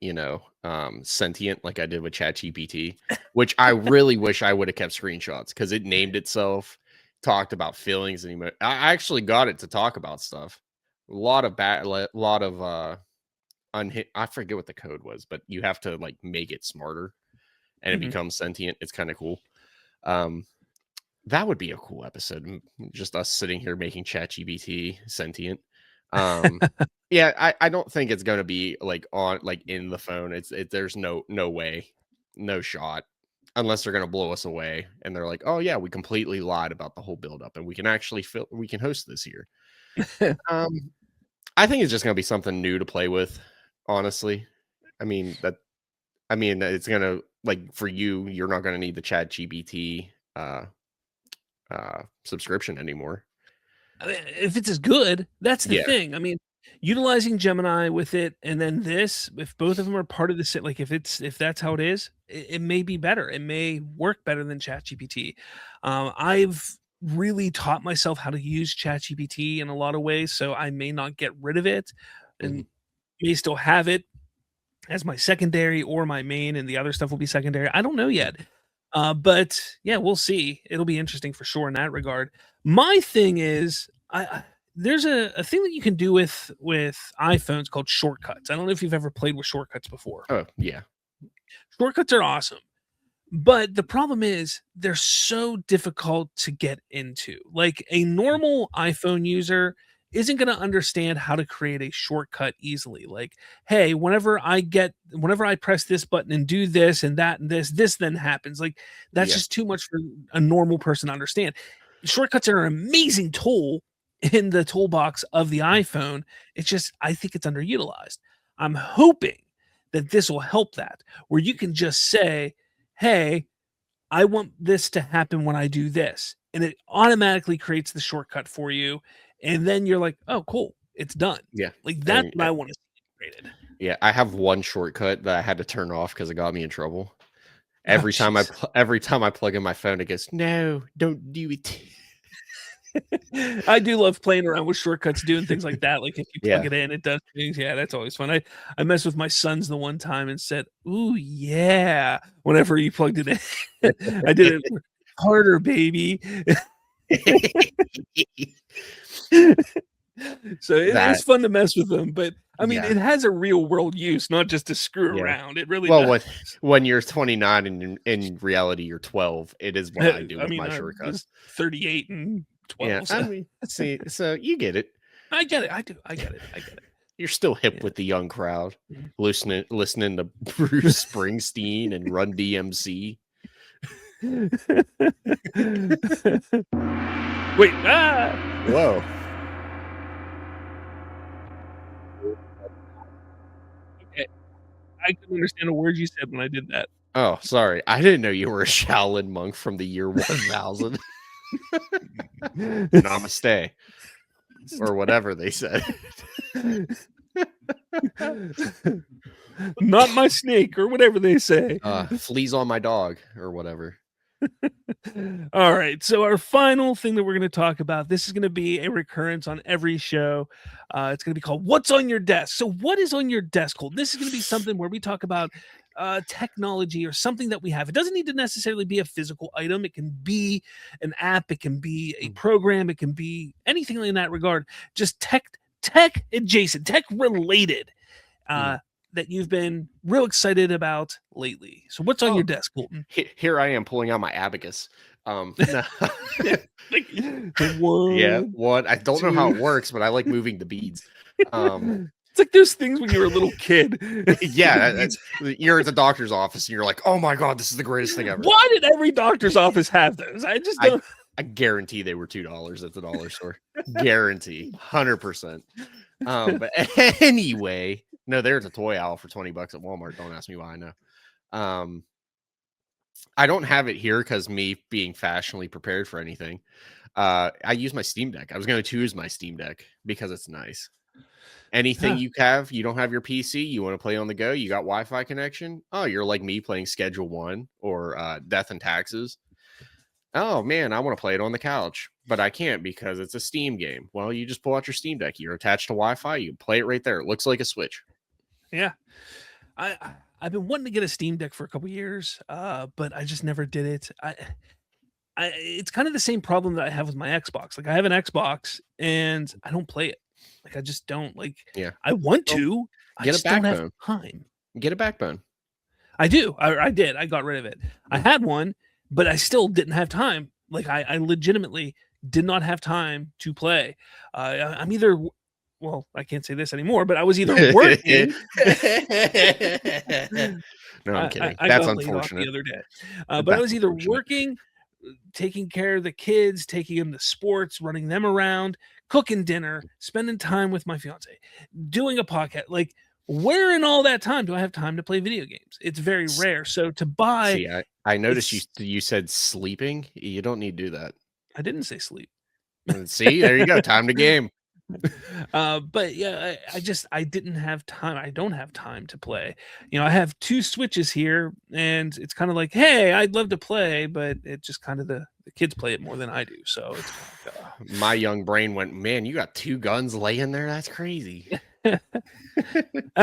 sentient like I did with ChatGPT, which I really wish I would have kept screenshots because it named itself, talked about feelings, and I actually got it to talk about stuff. I forget what the code was, but you have to like make it smarter and it becomes sentient. It's kind of cool. That would be a cool episode. Just us sitting here making ChatGPT sentient. Yeah, I don't think it's gonna be like in the phone. There's no way, no shot, unless they're gonna blow us away and they're like, oh yeah, we completely lied about the whole buildup and we can actually we can host this here. I think it's just gonna be something new to play with, honestly. I mean it's gonna, like, for you're not gonna need the ChatGPT subscription anymore. I mean, if it's as good, that's the thing. I mean, utilizing Gemini with it, and then this, if both of them are part of the set, like if that's how it is, it may be better. It may work better than ChatGPT. I've really taught myself how to use ChatGPT in a lot of ways, so I may not get rid of it, and may still have it as my secondary or my main, and the other stuff will be secondary. I don't know yet. But yeah, we'll see. It'll be interesting for sure in that regard. My thing is, there's a thing that you can do with iPhones called shortcuts. I don't know if you've ever played with shortcuts before. Oh, yeah. Shortcuts are awesome. But the problem is they're so difficult to get into. Like a normal iPhone user isn't going to understand how to create a shortcut easily. Like, hey, whenever I press this button and do this and that and this then happens. Like, that's just too much for a normal person to understand. Shortcuts are an amazing tool in the toolbox of the iPhone. It's just, I think it's underutilized. I'm hoping that this will help that, where you can just say, hey, I want this to happen when I do this. And it automatically creates the shortcut for you. And then you're like, oh, cool, it's done. Yeah. Like that's what I want to see created. Yeah, I have one shortcut that I had to turn off because it got me in trouble. Every time I plug in my phone, it goes, no, don't do it. I do love playing around with shortcuts, doing things like that. Like if you plug it in, it does things. Yeah, that's always fun. I messed with my sons the one time and said, ooh, yeah, whenever you plugged it in. I did it harder, baby. So it's fun to mess with them, but I mean, it has a real world use, not just to screw around. It really does. When you're 29 and in reality you're 12, it is what I do with my shortcuts. 38 and 12. Yeah, so. I mean, see, so you get it. I get it. I do. I get it. You're still hip with the young crowd, listening to Bruce Springsteen and Run DMC. Wait, whoa. Okay. I couldn't understand a word you said when I did that. Oh, sorry. I didn't know you were a Shaolin monk from the year 1000. Namaste. Or whatever they said. Not my snake, or whatever they say. Fleas on my dog, or whatever. All right. So our final thing that we're going to talk about, this is going to be a recurrence on every show. It's going to be called "What's on Your Desk." So, what is on your desk, Colton? This is going to be something where we talk about technology or something that we have. It doesn't need to necessarily be a physical item. It can be an app. It can be a program. It can be anything in that regard. Just tech adjacent, tech related. That you've been real excited about lately. So what's on your desk, Colton? Here I am pulling out my abacus. No. One. I don't know how it works, but I like moving the beads. It's like those things when you were a little kid. You're at the doctor's office and you're like, oh my God, this is the greatest thing ever. Why did every doctor's office have those? I just don't. I guarantee they were $2 at the dollar store. Guarantee. 100%. But anyway, no, there's a toy owl for $20 at Walmart. Don't ask me why I know. I don't have it here because me being fashionably prepared for anything. I use my Steam Deck. I was going to choose my Steam Deck because it's nice. Anything you don't have your PC, you want to play on the go, you got Wi-Fi connection. Oh, you're like me playing Schedule 1 or Death and Taxes. Oh man, I want to play it on the couch, but I can't because it's a Steam game. Well, you just pull out your Steam Deck. You're attached to Wi-Fi. You can play it right there. It looks like a Switch. Yeah, I've been wanting to get a Steam Deck for a couple years, but I just never did it. It's kind of the same problem that I have with my Xbox. Like I have an Xbox and I don't play it. Like I just don't like. Yeah, I want to. Get a backbone. Don't have time. Get a backbone. I do. I did. I got rid of it. I had one, but I still didn't have time. Like I legitimately did not have time to play. I'm either. Well, I can't say this anymore, but I was either working. No, I'm kidding. I That's got laid off unfortunate. the other day, but I was either working, taking care of the kids, taking them to sports, running them around, cooking dinner, spending time with my fiance, doing a podcast. Like, where in all that time do I have time to play video games? It's very rare. So to buy, See, I noticed you said sleeping. You don't need to do that. I didn't say sleep. See, there you go. Time to game. But yeah, I didn't have time. I don't have time to play. I have 2 Switches here, and it's kind of like, hey, I'd love to play, but it just kind of the kids play it more than I do. So it's kind of, my young brain went, man, you got 2 guns laying there. That's crazy. All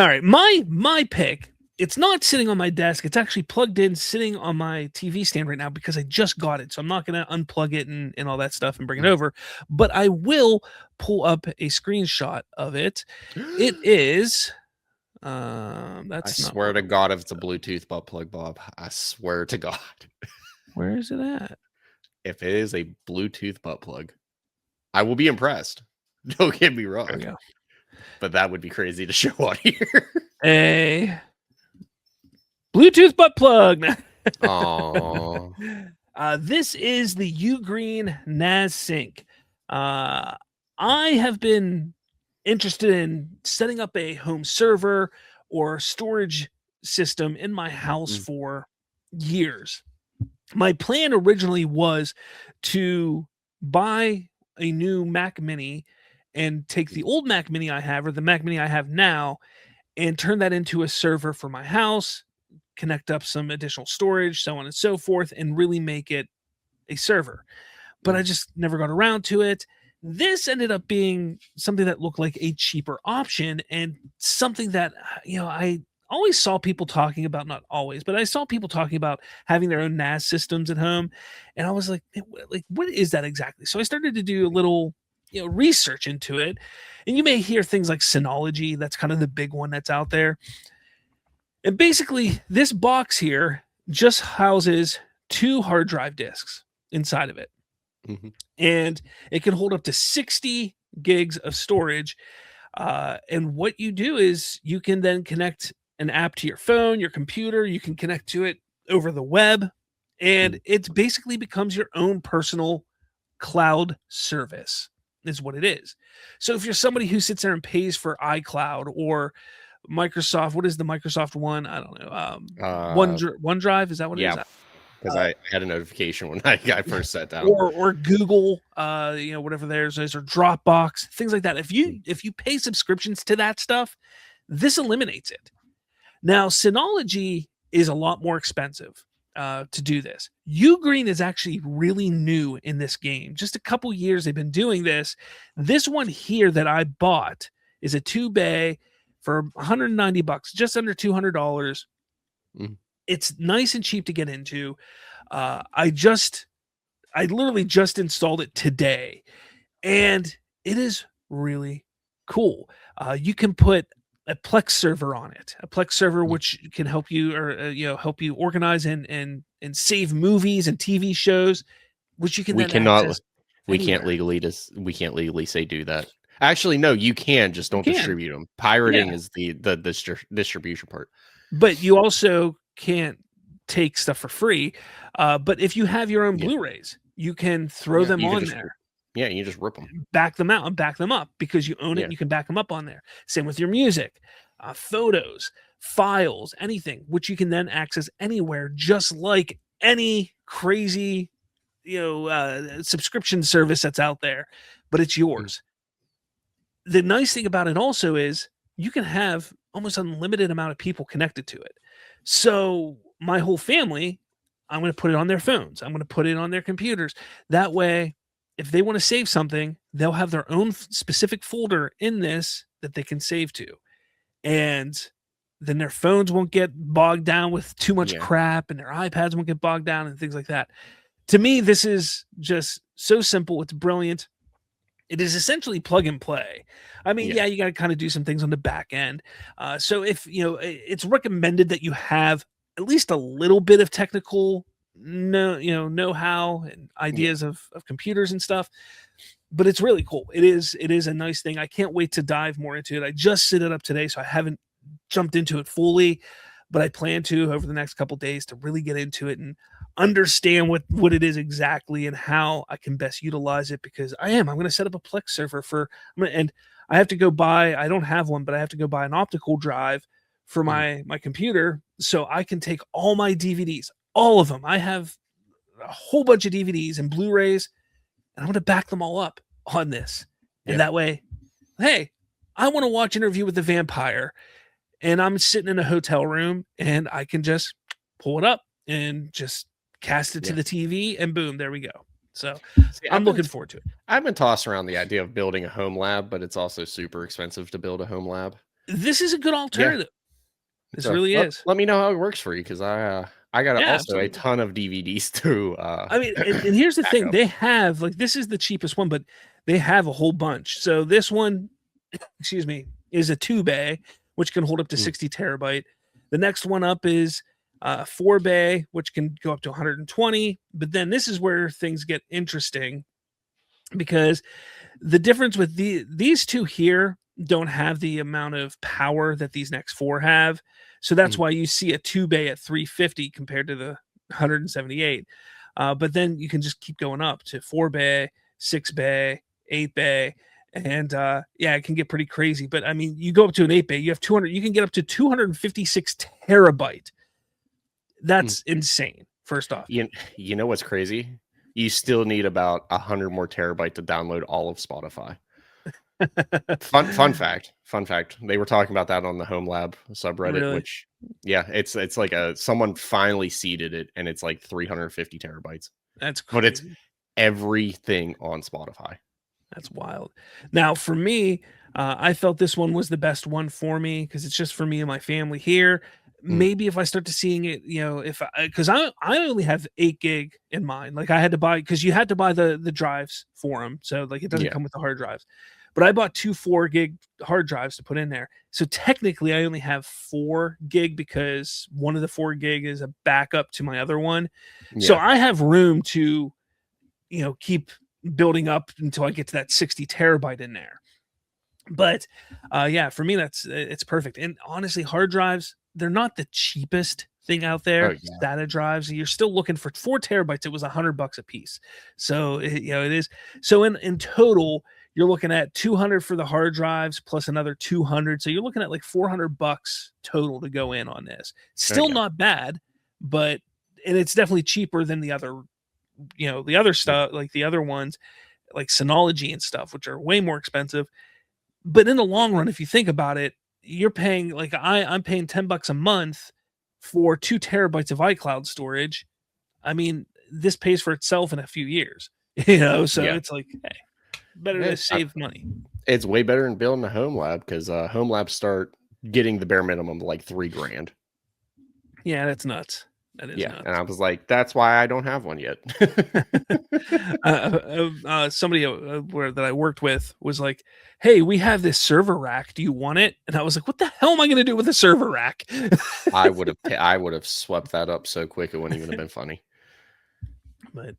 right, my pick. It's not sitting on my desk. It's actually plugged in, sitting on my TV stand right now because I just got it. So I'm not going to unplug it and all that stuff and bring it over. But I will pull up a screenshot of it. It is. I swear to God, if it's a Bluetooth butt plug, Bob, I swear to God. Where is it at? If it is a Bluetooth butt plug, I will be impressed. Don't get me wrong. There we go. But that would be crazy to show on here. A Bluetooth butt plug. Oh. This is the Ugreen NAS Sync. I have been interested in setting up a home server or storage system in my house for years. My plan originally was to buy a new Mac Mini and take the old Mac Mini I have, or the Mac Mini I have now, and turn that into a server for my house, connect up some additional storage, so on and so forth, and really make it a server. But I just never got around to it. This ended up being something that looked like a cheaper option, and something that, I always saw people talking about, not always, but I saw people talking about having their own NAS systems at home. And I was like, what is that exactly? So I started to do a little, research into it. And you may hear things like Synology. That's kind of the big one that's out there. And basically, this box here just houses 2 hard drive disks inside of it. Mm-hmm. And it can hold up to 60 gigs of storage. And what you do is you can then connect an app to your phone, your computer. You can connect to it over the web. And it basically becomes your own personal cloud service, is what it is. So if you're somebody who sits there and pays for iCloud or Microsoft, what is the Microsoft one? I don't know. OneDrive, is that what it is? because I had a notification when I first sat down. or Google, whatever theirs is, or Dropbox, things like that. If you pay subscriptions to that stuff, this eliminates it. Now, Synology is a lot more expensive to do this. Ugreen is actually really new in this game. Just a couple years they've been doing this. This one here that I bought is a 2-bay for $190, just under $200. Mm-hmm. It's nice and cheap to get into. I literally just installed it today, and it is really cool. You can put a Plex server on it, a Plex server which can help you help you organize and save movies and TV shows, which you can access we can't legally say do that. Actually, no, you can, just don't distribute them. Pirating is the distribution part. But you also can't take stuff for free. But if you have your own Blu-rays, you can throw them on there. Yeah, you just rip them. Back them out and back them up because you own it and you can back them up on there. Same with your music, photos, files, anything, which you can then access anywhere, just like any crazy, subscription service that's out there, but it's yours. The nice thing about it also is you can have almost unlimited amount of people connected to it. So my whole family, I'm going to put it on their phones. I'm going to put it on their computers. That way, if they want to save something, they'll have their own specific folder in this that they can save to. And then their phones won't get bogged down with too much crap, and their iPads won't get bogged down and things like that. To me, this is just so simple. It's brilliant. It is essentially plug and play. I mean, you got to kind of do some things on the back end. So if, it's recommended that you have at least a little bit of technical know-how and ideas of computers and stuff, but it's really cool. It is a nice thing. I can't wait to dive more into it. I just set it up today, so I haven't jumped into it fully, but I plan to over the next couple days to really get into it and understand what it is exactly and how I can best utilize it, because I'm going to set up a Plex server and I have to go buy, I don't have one, but I have to go buy an optical drive for my computer so I can take all my DVDs, all of them. I have a whole bunch of DVDs and Blu-rays, and I'm going to back them all up on this. And that way, hey, I want to watch Interview with the Vampire, and I'm sitting in a hotel room, and I can just pull it up and just cast it to the TV, and boom, there we go. So I'm looking forward to it. I've been tossing around the idea of building a home lab, but it's also super expensive to build a home lab. This is a good alternative. This really is. Let me know how it works for you, because I got a ton of DVDs to. I mean, and here's the thing: they have this is the cheapest one, but they have a whole bunch. So this one, excuse me, is a 2-bay, which can hold up to 60 terabyte. The next one up is 4-bay, which can go up to 120. But then this is where things get interesting, because the difference with these two here don't have the amount of power that these next four have. So that's why you see a 2-bay at 350 compared to the 178. But then you can just keep going up to 4-bay, 6-bay, 8-bay. And it can get pretty crazy. But I mean, you go up to an 8-bay, you have 200, you can get up to 256 terabyte. That's insane. First off, you know what's crazy? You still need about 100 more terabyte to download all of Spotify. Fun fact. They were talking about that on the Home Lab subreddit, which it's like someone finally seeded it, and it's like 350 terabytes. That's crazy. But it's everything on Spotify. That's wild. Now, for me, I felt this one was the best one for me because it's just for me and my family here. Maybe if I start to seeing it, because I only have 8 gig in mind. Like I had to buy, because you had to buy the drives for them, so like it doesn't come with the hard drives. But I bought 2 4-gig hard drives to put in there. So technically, I only have 4 gig because one of the 4 gig is a backup to my other one. Yeah. So I have room to, keep building up until I get to that 60 terabyte in there. But for me, it's perfect. And honestly, hard drives, they're not the cheapest thing out there. SATA drives, you're still looking for 4 terabytes. It was $100 a piece. So it is. So in total, you're looking at $200 for the hard drives plus another $200. So you're looking at like $400 total to go in on this. Still not bad, but and it's definitely cheaper than the other, the other stuff, like the other ones, like Synology and stuff, which are way more expensive. But in the long run, if you think about it, you're paying like I'm paying $10 a month for 2 terabytes of iCloud storage. I mean, this pays for itself in a few years, so it's like, hey, better to save money. It's way better than building a home lab, because home labs start getting the bare minimum like $3,000. Yeah, that's nuts. That is nuts. And I was like, that's why I don't have one yet. Somebody that I worked with was like, hey, we have this server rack. Do you want it? And I was like, what the hell am I going to do with a server rack? I would have swept that up so quick it wouldn't even have been funny. But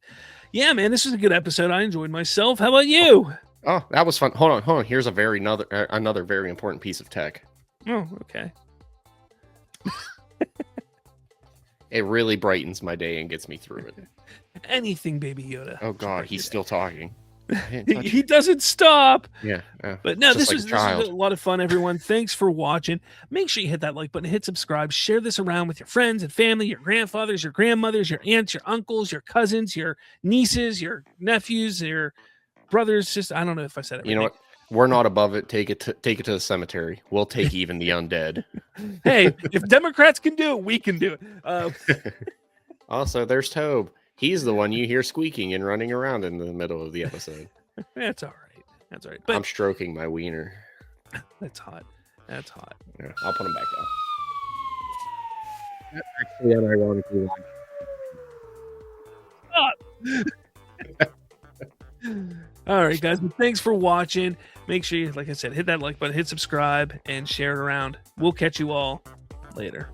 yeah, man, this was a good episode. I enjoyed myself. How about you? Oh, that was fun. Hold on. Here's another very important piece of tech. Oh, okay. It really brightens my day and gets me through it. Anything, Baby Yoda. Oh God, he's still talking. He doesn't stop. Yeah. But no, this was a lot of fun, everyone. Thanks for watching. Make sure you hit that like button, hit subscribe, share this around with your friends and family, your grandfathers, your grandmothers, your aunts, your uncles, your cousins, your nieces, your nephews, your brothers. Just, I don't know if I said it. You know what? We're not above it. Take it to the cemetery. We'll take even the undead. Hey, if Democrats can do it, we can do it. Also, there's Tobe. He's the one you hear squeaking and running around in the middle of the episode. That's all right. But I'm stroking my wiener. That's hot. Yeah, I'll put him back down. That's actually unironically all right, guys. Well, thanks for watching. Make sure you, like I said, hit that like button, hit subscribe, and share it around. We'll catch you all later.